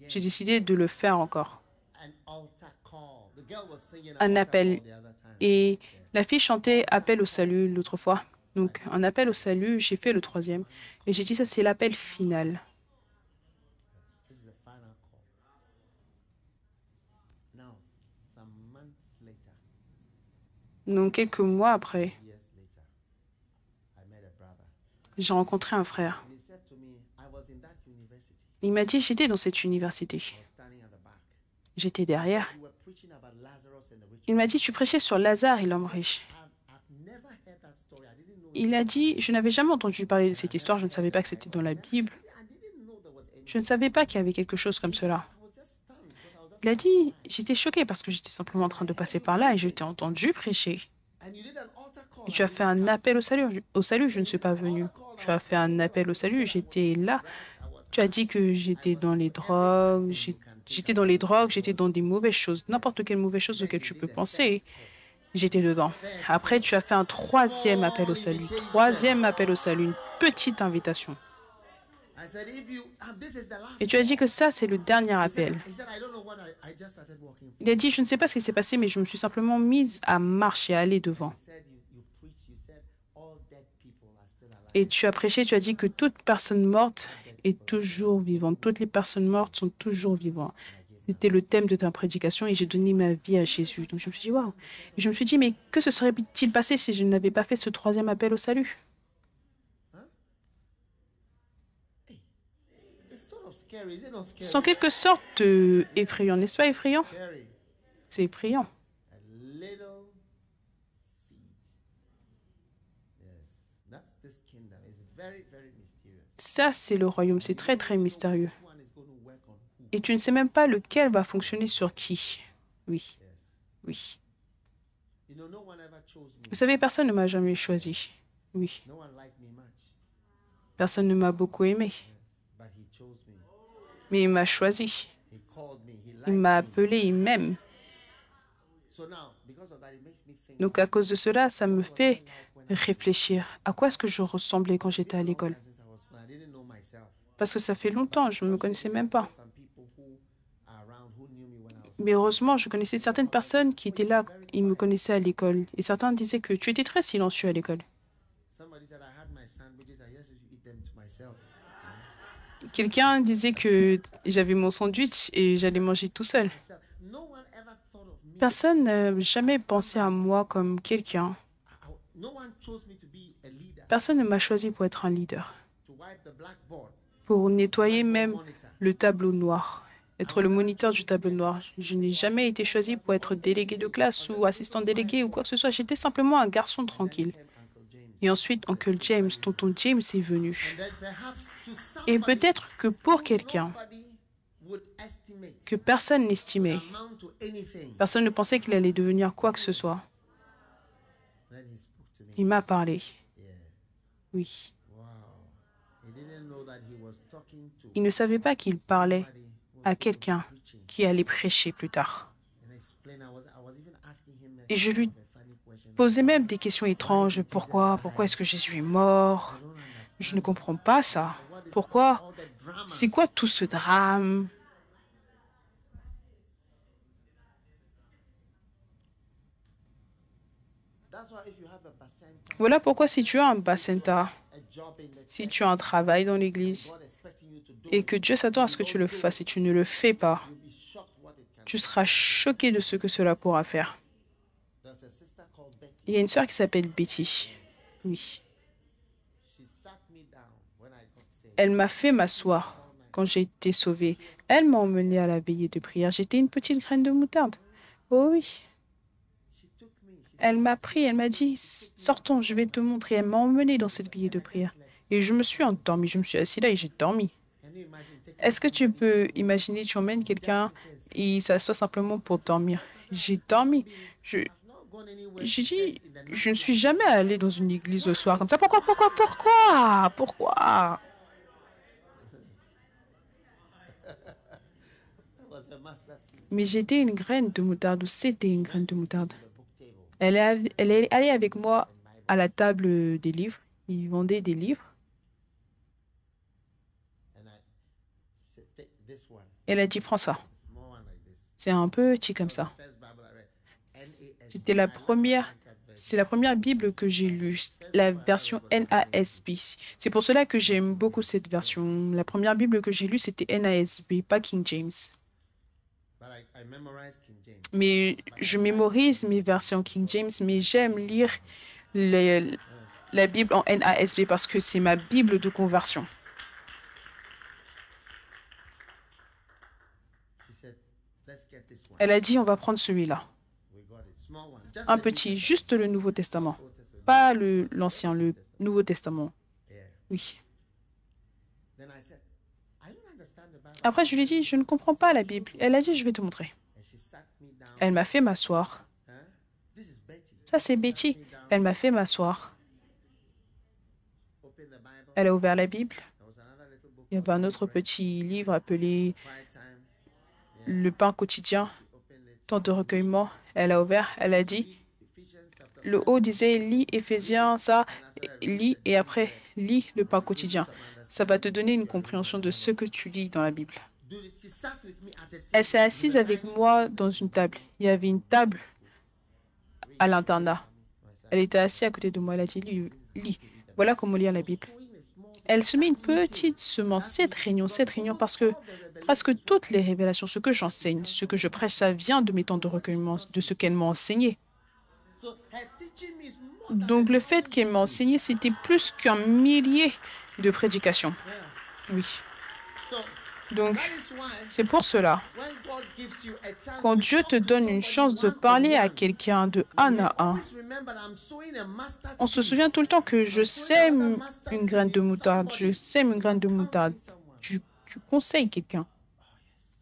A: j'ai décidé de le faire encore. Un appel. Et la fille chantait appel au salut l'autre fois. Donc un appel au salut, j'ai fait le troisième. Et j'ai dit ça, c'est l'appel final. Donc quelques mois après, j'ai rencontré un frère. Il m'a dit, j'étais dans cette université. J'étais derrière. Il m'a dit, tu prêchais sur Lazare et l'homme riche. Il a dit, je n'avais jamais entendu parler de cette histoire, je ne savais pas que c'était dans la Bible. Je ne savais pas qu'il y avait quelque chose comme cela. Il a dit, j'étais choquée parce que j'étais simplement en train de passer par là et je t'ai entendu prêcher. Et tu as fait un appel au salut. Au salut, je ne suis pas venue. Tu as fait un appel au salut, j'étais là. Tu as dit que j'étais dans les drogues, j'étais dans des mauvaises choses, n'importe quelle mauvaise chose auquel tu peux penser. J'étais dedans. Après, tu as fait un troisième appel au salut. Troisième appel au salut, une petite invitation. Et tu as dit que ça, c'est le dernier appel. Il a dit, je ne sais pas ce qui s'est passé, mais je me suis simplement mise à marcher, à aller devant. Et tu as prêché, tu as dit que toute personne morte est toujours vivante. Toutes les personnes mortes sont toujours vivantes. C'était le thème de ta prédication et j'ai donné ma vie à Jésus. Donc je me suis dit, waouh. Et je me suis dit, mais que se serait-il passé si je n'avais pas fait ce troisième appel au salut? C'est en quelque sorte effrayant, n'est-ce pas effrayant? C'est effrayant. Ça, c'est le royaume. C'est très, très mystérieux. Et tu ne sais même pas lequel va fonctionner sur qui. Oui, oui. Vous savez, personne ne m'a jamais choisi. Oui. Personne ne m'a beaucoup aimé. Mais il m'a choisi. Il m'a appelé, il m'aime. Donc, à cause de cela, ça me fait réfléchir. À quoi est-ce que je ressemblais quand j'étais à l'école? Parce que ça fait longtemps, je ne me connaissais même pas. Mais heureusement, je connaissais certaines personnes qui étaient là, ils me connaissaient à l'école. Et certains disaient que tu étais très silencieux à l'école. Quelqu'un disait que j'avais mon sandwich et j'allais manger tout seul. Personne n'a jamais pensé à moi comme quelqu'un. Personne ne m'a choisi pour être un leader, pour nettoyer même le tableau noir, être le moniteur du tableau noir. Je n'ai jamais été choisi pour être délégué de classe ou assistant délégué ou quoi que ce soit. J'étais simplement un garçon tranquille. Et ensuite, Uncle James, tonton James est venu. Et peut-être que pour quelqu'un que personne n'estimait, personne ne pensait qu'il allait devenir quoi que ce soit, il m'a parlé. Oui. Il ne savait pas qu'il parlait à quelqu'un qui allait prêcher plus tard. Et je lui posais même des questions étranges. Pourquoi est-ce que Jésus est mort? Je ne comprends pas ça. Pourquoi? C'est quoi tout ce drame? Voilà pourquoi si tu as un bacenta, si tu as un travail dans l'église et que Dieu s'attend à ce que tu le fasses et tu ne le fais pas, tu seras choqué de ce que cela pourra faire. Il y a une sœur qui s'appelle Betty. Oui. Elle m'a fait m'asseoir quand j'ai été sauvée. Elle m'a emmenée à la veillée de prière. J'étais une petite graine de moutarde. Oh oui. Elle m'a pris, elle m'a dit, sortons, je vais te montrer. Elle m'a emmenée dans cette veillée de prière. Et je me suis endormie. Je me suis assise là et j'ai dormi. Est-ce que tu peux imaginer, tu emmènes quelqu'un et il s'assoit simplement pour dormir? J'ai dormi. J'ai dit, je ne suis jamais allée dans une église le soir comme ça. Pourquoi? Mais j'étais une graine de moutarde, ou c'était une graine de moutarde. Elle est allée avec moi à la table des livres. Ils vendaient des livres. Elle a dit, prends ça. C'est un peu petit comme ça. C'est la première Bible que j'ai lue, la version NASB. C'est pour cela que j'aime beaucoup cette version. La première Bible que j'ai lue, c'était NASB, pas King James. Mais je mémorise mes versions King James, mais j'aime lire la Bible en NASB parce que c'est ma Bible de conversion. Elle a dit, on va prendre celui-là. Un petit, juste le Nouveau Testament. Pas l'Ancien, le Nouveau Testament. Oui. Après, je lui ai dit, je ne comprends pas la Bible. Elle a dit, je vais te montrer. Elle m'a fait m'asseoir. Ça, c'est Betty. Elle m'a fait m'asseoir. Elle a ouvert la Bible. Il y avait un autre petit livre appelé Le pain quotidien, temps de recueillement. Elle a ouvert, elle a dit, le haut disait, lis Éphésiens, ça, lis, et après, lis le pain quotidien. Ça va te donner une compréhension de ce que tu lis dans la Bible. Elle s'est assise avec moi dans une table. Il y avait une table à l'internat. Elle était assise à côté de moi. Elle a dit, lis. Voilà comment lire la Bible.
B: elle semait une petite semence, cette réunion, parce que presque toutes les révélations, ce que j'enseigne, ce que je prêche, ça vient de mes temps de recueillement, de ce qu'elle m'a enseigné. Donc, le fait qu'elle m'a enseigné, c'était plus qu'un millier de prédications. Oui. Donc, c'est pour cela, quand Dieu te donne une chance de parler à quelqu'un de un à un, on se souvient tout le temps que je sème une graine de moutarde, je sème une graine de moutarde. Tu conseilles quelqu'un.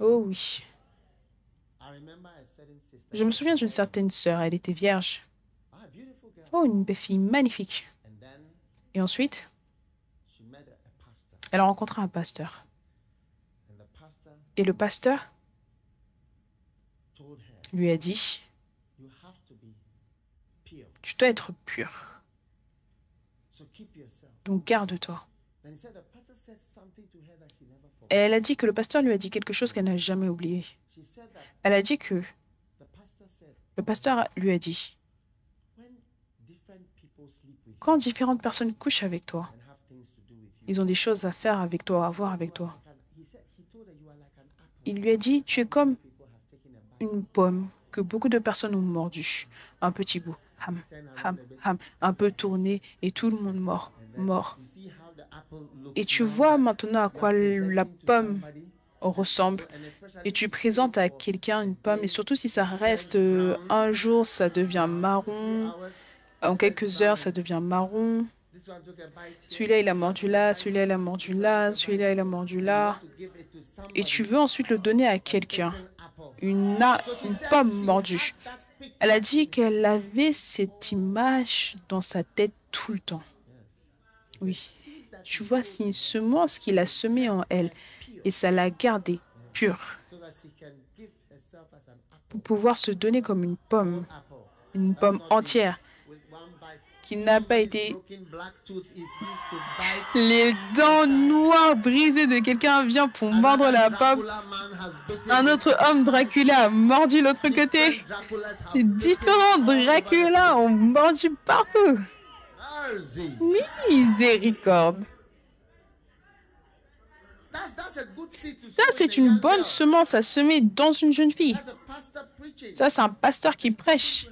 B: Oh oui. Je me souviens d'une certaine sœur, elle était vierge. Oh, une belle fille magnifique. Et ensuite, elle a rencontré un pasteur. Et le pasteur lui a dit, tu dois être pur. Donc garde-toi. Et elle a dit que le pasteur lui a dit quelque chose qu'elle n'a jamais oublié. Elle a dit que le pasteur lui a dit, quand différentes personnes couchent avec toi, ils ont des choses à faire avec toi, à voir avec toi. Il lui a dit, tu es comme une pomme que beaucoup de personnes ont mordue. Un petit bout, ham, ham, ham, un peu tourné et tout le monde mort. Et tu vois maintenant à quoi la pomme ressemble. Et tu présentes à quelqu'un une pomme, et surtout si ça reste un jour, ça devient marron. En quelques heures, ça devient marron. Celui-là, il a mordu là, celui-là, il a mordu là, celui-là, il a mordu là. Et tu veux ensuite le donner à quelqu'un. Une pomme mordue. Elle a dit qu'elle avait cette image dans sa tête tout le temps. Oui. Tu vois, c'est une semence qu'il a semée en elle. Et ça l'a gardée pure. Pour pouvoir se donner comme une pomme entière. Qui n'a pas été... Les dents noires brisées de quelqu'un vient pour mordre la pomme. Un autre homme Dracula a mordu l'autre côté. Différents Dracula ont mordu partout. Miséricorde. Ça, c'est une bonne semence à semer dans une jeune fille. Ça, c'est un pasteur qui prêche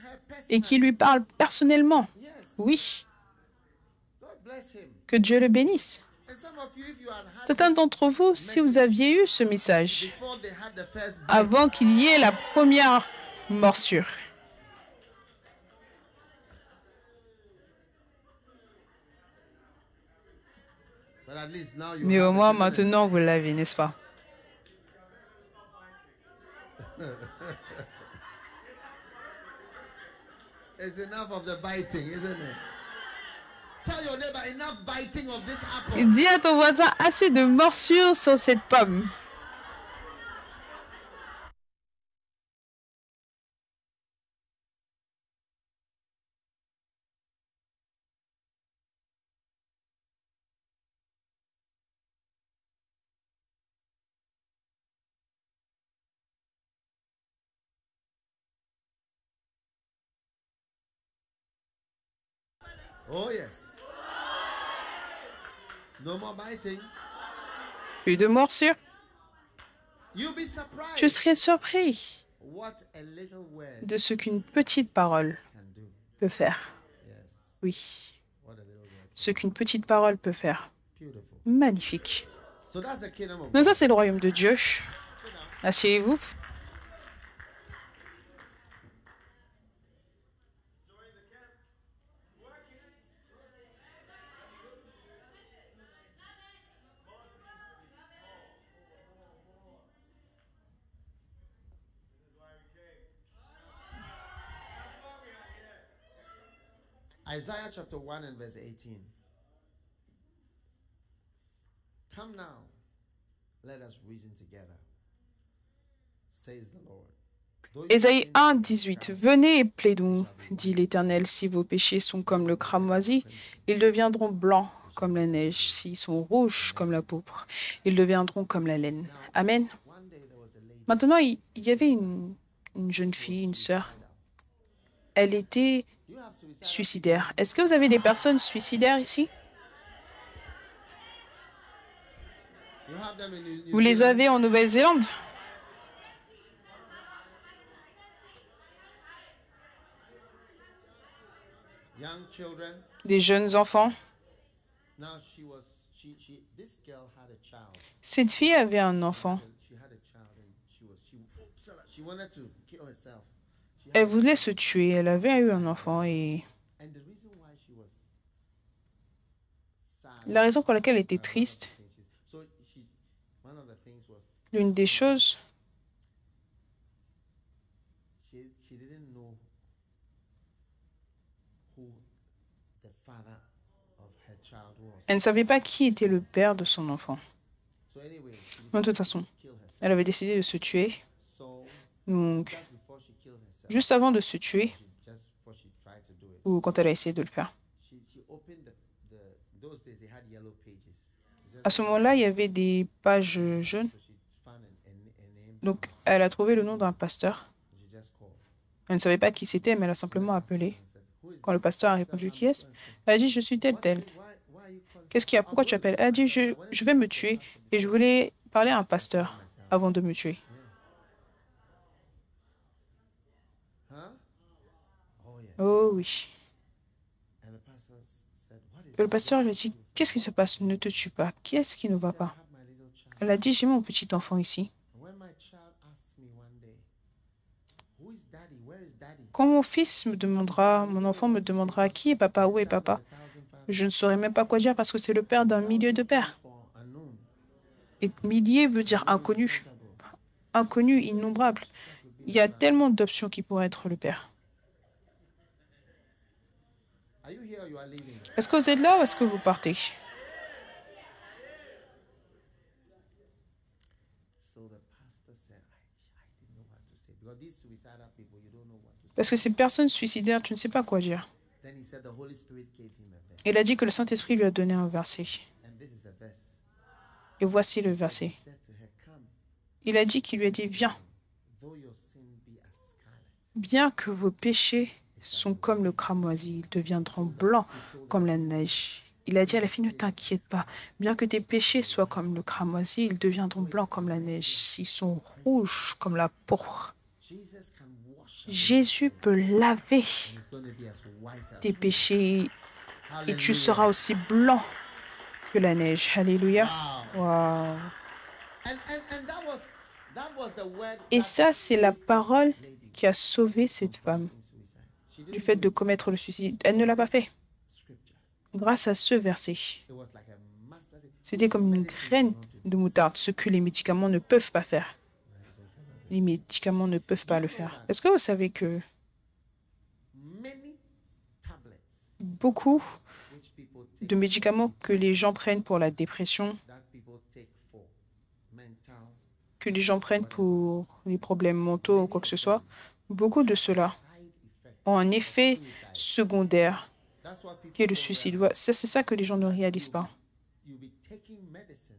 B: et qui lui parle personnellement. Oui. Que Dieu le bénisse. Certains d'entre vous, si vous aviez eu ce message avant qu'il y ait la première morsure, mais au moins maintenant vous l'avez, n'est-ce pas? Dis à ton voisin, assez de morsures sur cette pomme.
C: Oh yes. No more biting.
B: Plus de morsures. Tu serais surpris de ce qu'une petite parole peut faire. Oui. Ce qu'une petite parole peut faire. Magnifique. Donc ça, c'est le royaume de Dieu. Asseyez-vous.
C: Isaiah chapter 1 and verse 18. Come now, let us reason together, says the Lord.
B: Ésaïe 1, 18. Venez et plaidons, dit l'Éternel, si vos péchés sont comme le cramoisi, ils deviendront blancs comme la neige. S'ils sont rouges comme la pourpre, ils deviendront comme la laine. Amen. Maintenant, il y avait une jeune fille, une sœur. Elle était suicidaire. Est-ce que vous avez des personnes suicidaires ici?
C: have them in New
B: Vous les
C: Zealand?
B: avez en Nouvelle-Zélande?
C: Young children.
B: Des jeunes enfants.
C: Now this girl had a child.
B: Cette fille avait un enfant.
C: She had a child and she wanted to kill herself.
B: Elle voulait se tuer. Elle avait eu un enfant et
C: And the reason why she was sad.
B: la raison pour laquelle elle était triste,
C: So one of the things was
B: l'une des choses,
C: she didn't know who the father of her child was.
B: elle ne savait pas qui était le père de son enfant.
C: So anyway,
B: De toute façon,
C: kill herself.
B: elle avait décidé de se tuer.
C: So
B: Donc,
C: just before she killed herself,
B: juste avant de se tuer,
C: just before she tried to do it,
B: ou quand elle a essayé de le faire,
C: she opened those days they had yellow pages.
B: à ce moment-là, il y avait des pages jaunes.
C: So she found a name.
B: Donc, elle a trouvé le nom d'un pasteur.
C: She just called.
B: Elle ne savait pas qui c'était, mais elle a simplement appelé.
C: And said, who is
B: Quand le pasteur a répondu qui est-ce, elle a dit je suis telle telle.
C: why are you calling?
B: Qu'est-ce qu'il y a? Pourquoi tu appelles? Elle a dit je vais me tuer et je voulais parler à un pasteur avant de me tuer.
C: Huh? Oh yes.
B: Oh oui.
C: And the pastor said, what is
B: Et le pasteur lui a dit qu'est-ce qui se passe? Ne te tue pas. Qu'est-ce qui ne va
C: I
B: pas?
C: have my little child.
B: Elle a dit j'ai mon petit enfant ici.
C: When my child asked me one day, who is daddy? Where is daddy?
B: Quand mon fils me demandera, mon enfant me demandera qui est papa, où est papa, je ne saurais même pas quoi dire parce que c'est le père d'un millier de pères. Et millier veut dire inconnu. Inconnu, innombrable. Il y a tellement d'options qui pourraient être le père.
C: Are you here or you are leaving?
B: Est-ce que vous êtes là ou est-ce que vous partez?
C: So the pastor said, I didn't know what to say because these suicidal people, you don't know what to say.
B: Parce que ces personnes suicidaires, tu ne sais pas quoi dire.
C: Then he said the Holy Spirit gave him a verse.
B: Il a dit que le Saint-Esprit lui a donné un verset.
C: And this is the verse.
B: Et voici le verset.
C: He said to her, come,
B: Il a dit qu'il lui a dit, viens,
C: though your sin be as scarlet.
B: bien que vos péchés sont comme le cramoisi, ils deviendront blancs comme la neige. Il a dit à la fille, ne t'inquiète pas, bien que tes péchés soient comme le cramoisi, ils deviendront blancs comme la neige. S'ils sont rouges comme la pourpre,
C: Jesus can wash
B: Jésus peut laver
C: and it's going to be as white as
B: tes péchés et
C: Hallelujah.
B: tu seras aussi blanc que la neige. Alléluia.
C: Wow.
B: Wow.
C: And that was the word
B: Et
C: that
B: ça, c'est la
C: saved
B: parole
C: this lady
B: qui a sauvé cette femme
C: in suicide. She
B: du
C: didn't
B: fait
C: do
B: de
C: it.
B: commettre le suicide. Elle ne l'a pas fait.
C: Scripture.
B: Grâce à ce verset,
C: It was like a mustard seed.
B: c'était comme une graine de moutarde, ce que les médicaments ne peuvent pas faire. Les médicaments ne peuvent pas le faire. Est-ce que vous savez que
C: Many tablets
B: beaucoup
C: which people take,
B: de médicaments que les gens prennent pour la dépression,
C: that people take for mental,
B: que les gens prennent pour les problèmes mentaux ou quoi que ce soit, beaucoup de ceux-là
C: side effect.
B: ont un effet secondaire
C: That's what people
B: qui est le
C: don't
B: suicide. Voilà, c'est ça que les gens ne réalisent pas.
C: You'll be taking medicine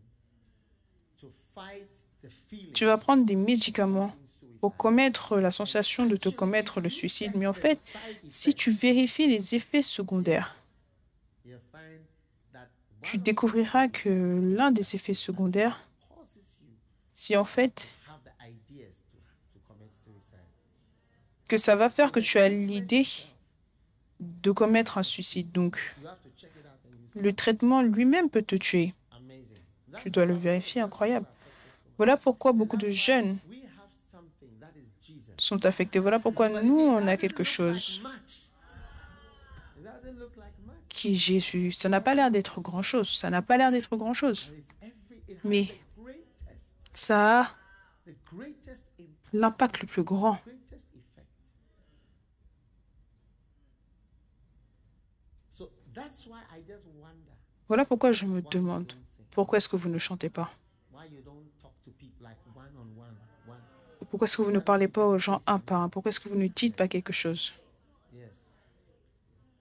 C: to fight the feeling
B: Tu vas prendre des médicaments
C: of suicide.
B: pour commettre la sensation de te commettre le suicide, mais en fait, si tu vérifies les effets secondaires,
C: You'll find that
B: tu
C: one
B: découvriras que l'un des effets secondaires,
C: causes you
B: c'est en fait
C: have the ideas to commit suicide.
B: que ça va faire que tu as l'idée de commettre un suicide. Donc,
C: You have to check it out and you see.
B: le traitement lui-même peut te tuer.
C: Amazing. That's
B: Tu dois le vérifier, incroyable. Voilà pourquoi beaucoup de jeunes
C: we have something that is Jesus.
B: sont affectés. Voilà pourquoi
C: But
B: nous,
C: it
B: on a
C: doesn't
B: quelque
C: look
B: chose
C: like much. It doesn't look like much.
B: qui est Jésus. Ça n'a pas l'air d'être grand-chose. Ça n'a pas l'air d'être grand-chose.
C: But it has
B: Mais
C: the greatest
B: ça a
C: impact,
B: l'impact le plus grand.
C: greatest effect. So that's why I just wonder
B: Voilà pourquoi je me
C: why you
B: demande,
C: don't sing,
B: pourquoi est-ce que vous ne chantez pas?
C: why you don't talk to people like one on one.
B: Pourquoi est-ce que vous ne parlez pas aux gens un par un? Pourquoi est-ce que vous ne dites pas quelque chose?
C: Yes.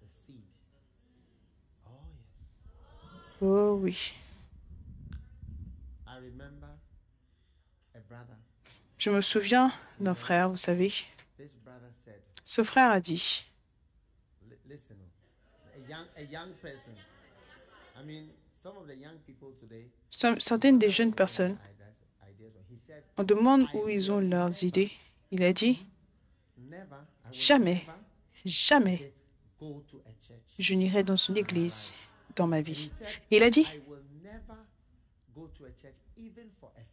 C: The seed. Oh yes.
B: Oh oui.
C: I remember a brother.
B: Je me souviens d'un frère, vous savez.
C: This brother said,
B: Ce frère a dit,
C: listen, a young person. I mean,
B: Certaines des jeunes personnes, on demande où ils ont leurs idées. Il a dit, jamais, jamais, je n'irai dans une église dans ma vie. Et il a dit,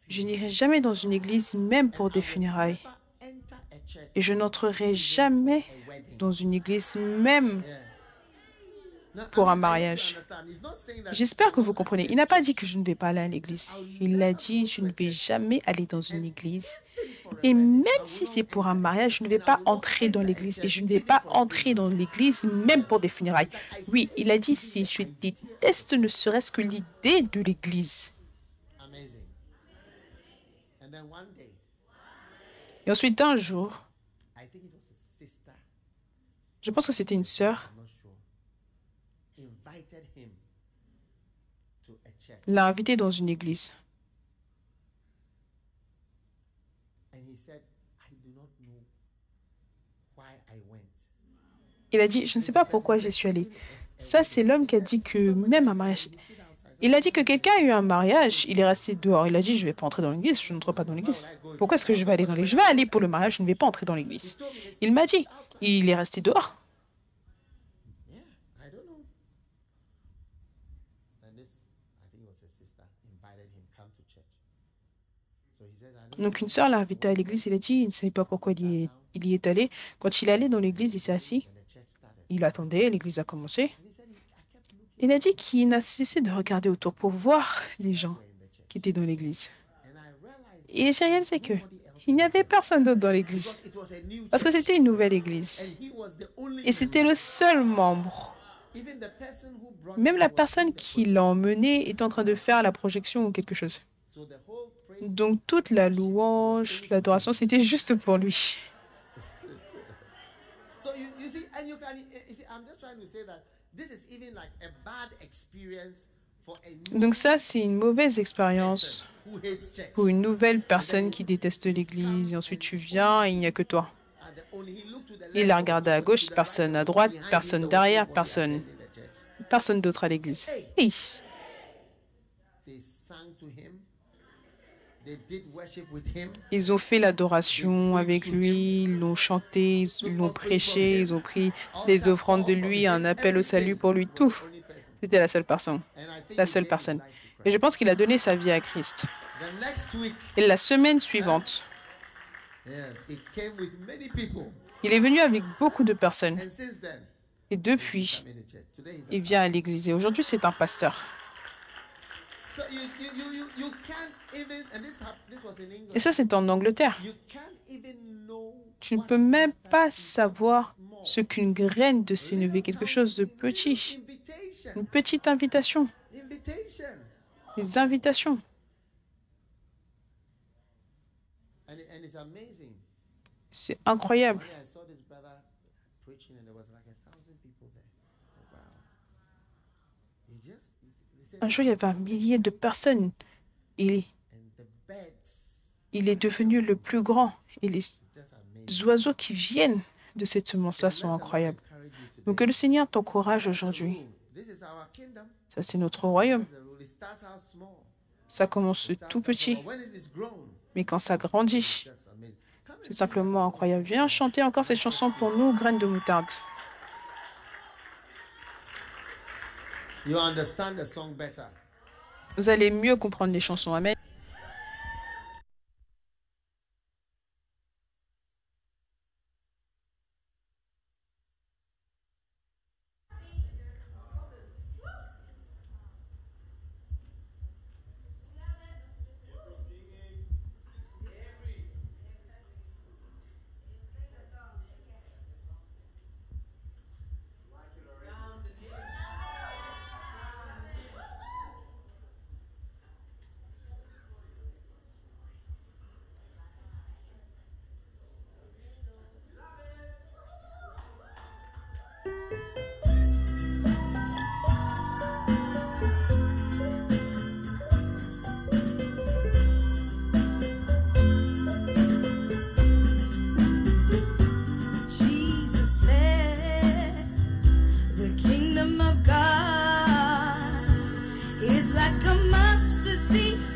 B: je n'irai jamais dans une église, même pour des funérailles. Et je n'entrerai jamais dans une église, même pour un mariage. J'espère que vous comprenez. Il n'a pas dit que je ne vais pas aller à l'église. Il a dit, je ne vais jamais aller dans une église. Et même si c'est pour un mariage, je ne vais pas entrer dans l'église. Et je ne vais pas entrer dans l'église, même pour des funérailles. Oui, il a dit, si je déteste ne serait-ce que l'idée de l'église. Et ensuite, un jour, je pense que c'était une sœur, l'a invité dans une église. Il a dit, je ne sais pas pourquoi j'y suis allé. Ça, c'est l'homme qui a dit que même un mariage... Il a dit que quelqu'un a eu un mariage, il est resté dehors. Il a dit, je ne vais pas entrer dans l'église, je n'entre pas dans l'église. Pourquoi est-ce que je vais aller dans l'église? Je vais aller pour le mariage, je ne vais pas entrer dans l'église. Il m'a dit, il est resté dehors. Donc une sœur l'a invité à l'église, il a dit, il ne savait pas pourquoi il y est allé. Quand il est allé dans l'église, il s'est assis, il attendait, l'église a commencé. Il a dit qu'il n'a cessé de regarder autour pour voir les gens qui étaient dans l'église. Et j'ai réalisé que il n'y avait personne d'autre dans l'église, parce que c'était une nouvelle église. Et c'était le seul membre. Même la personne qui l'a emmené est en train de faire la projection ou quelque chose. Donc toute la louange, l'adoration, c'était juste pour lui. Donc ça, c'est une mauvaise expérience pour une nouvelle personne qui déteste l'Église. Et ensuite, tu viens et il n'y a que toi. Il a regardé à gauche, personne à droite, personne derrière, personne. Personne d'autre à l'Église. Hey. Ils ont fait l'adoration avec lui, ils l'ont chanté, ils l'ont prêché, ils ont pris les offrandes de lui, un appel au salut pour lui, tout. C'était la seule personne. La seule personne. Et je pense qu'il a donné sa vie à Christ. Et la semaine suivante, il est venu avec beaucoup de personnes. Et depuis, il vient à l'église. Et aujourd'hui, c'est un pasteur. Et ça, c'est en Angleterre. Tu ne peux même pas savoir ce qu'une graine de s'élever, quelque chose de petit. Une petite invitation. Des invitations. C'est incroyable. Un jour, il y avait un millier de personnes. Il est devenu le plus grand. Et les oiseaux qui viennent de cette semence-là sont incroyables. Donc, que le Seigneur t'encourage aujourd'hui. Ça, c'est notre royaume. Ça commence tout petit. Mais quand ça grandit, c'est simplement incroyable. Viens chanter encore cette chanson pour nous, graines de moutarde. Vous allez mieux comprendre les chansons. Amen.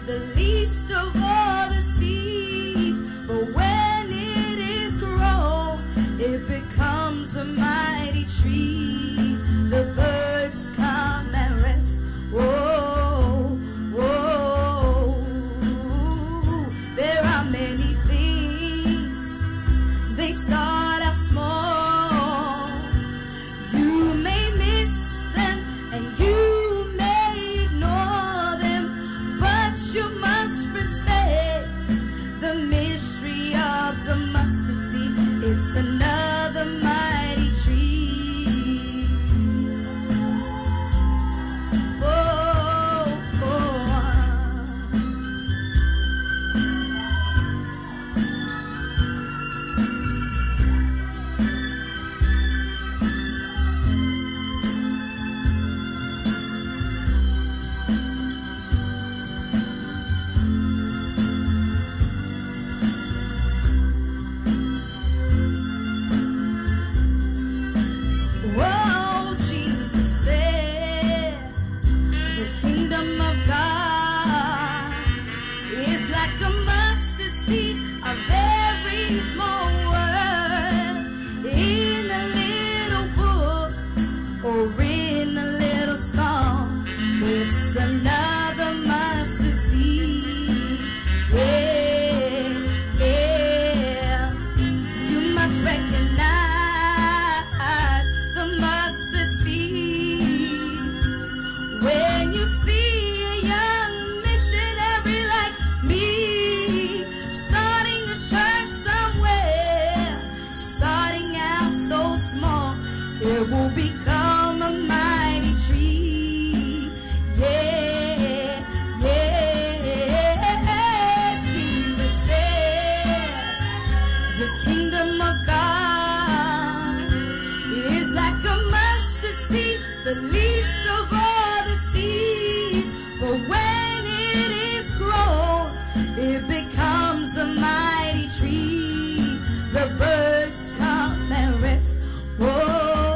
D: the least of all the seeds. But when it is grown, it becomes a mighty tree. The birds come and rest. Whoa, whoa. There are many things, they start out small. You may miss them and you may ignore them, but you must respect the mystery of the mustard seed. It's another mighty tree. Oh, oh. Whoa, Jesus said, the kingdom of God is like a mustard seed, a very small word in a little book or in a little song. It's another mustard seed. Yeah, yeah. You must recognize the mustard seed. When you see a young missionary like me starting a church somewhere, starting out so small, it will become a mighty tree. Yeah, yeah. Jesus said, the kingdom of God is like a mustard seed, the least of all the seeds. But when it is grown, it becomes a mighty tree. The birds come and rest. Whoa.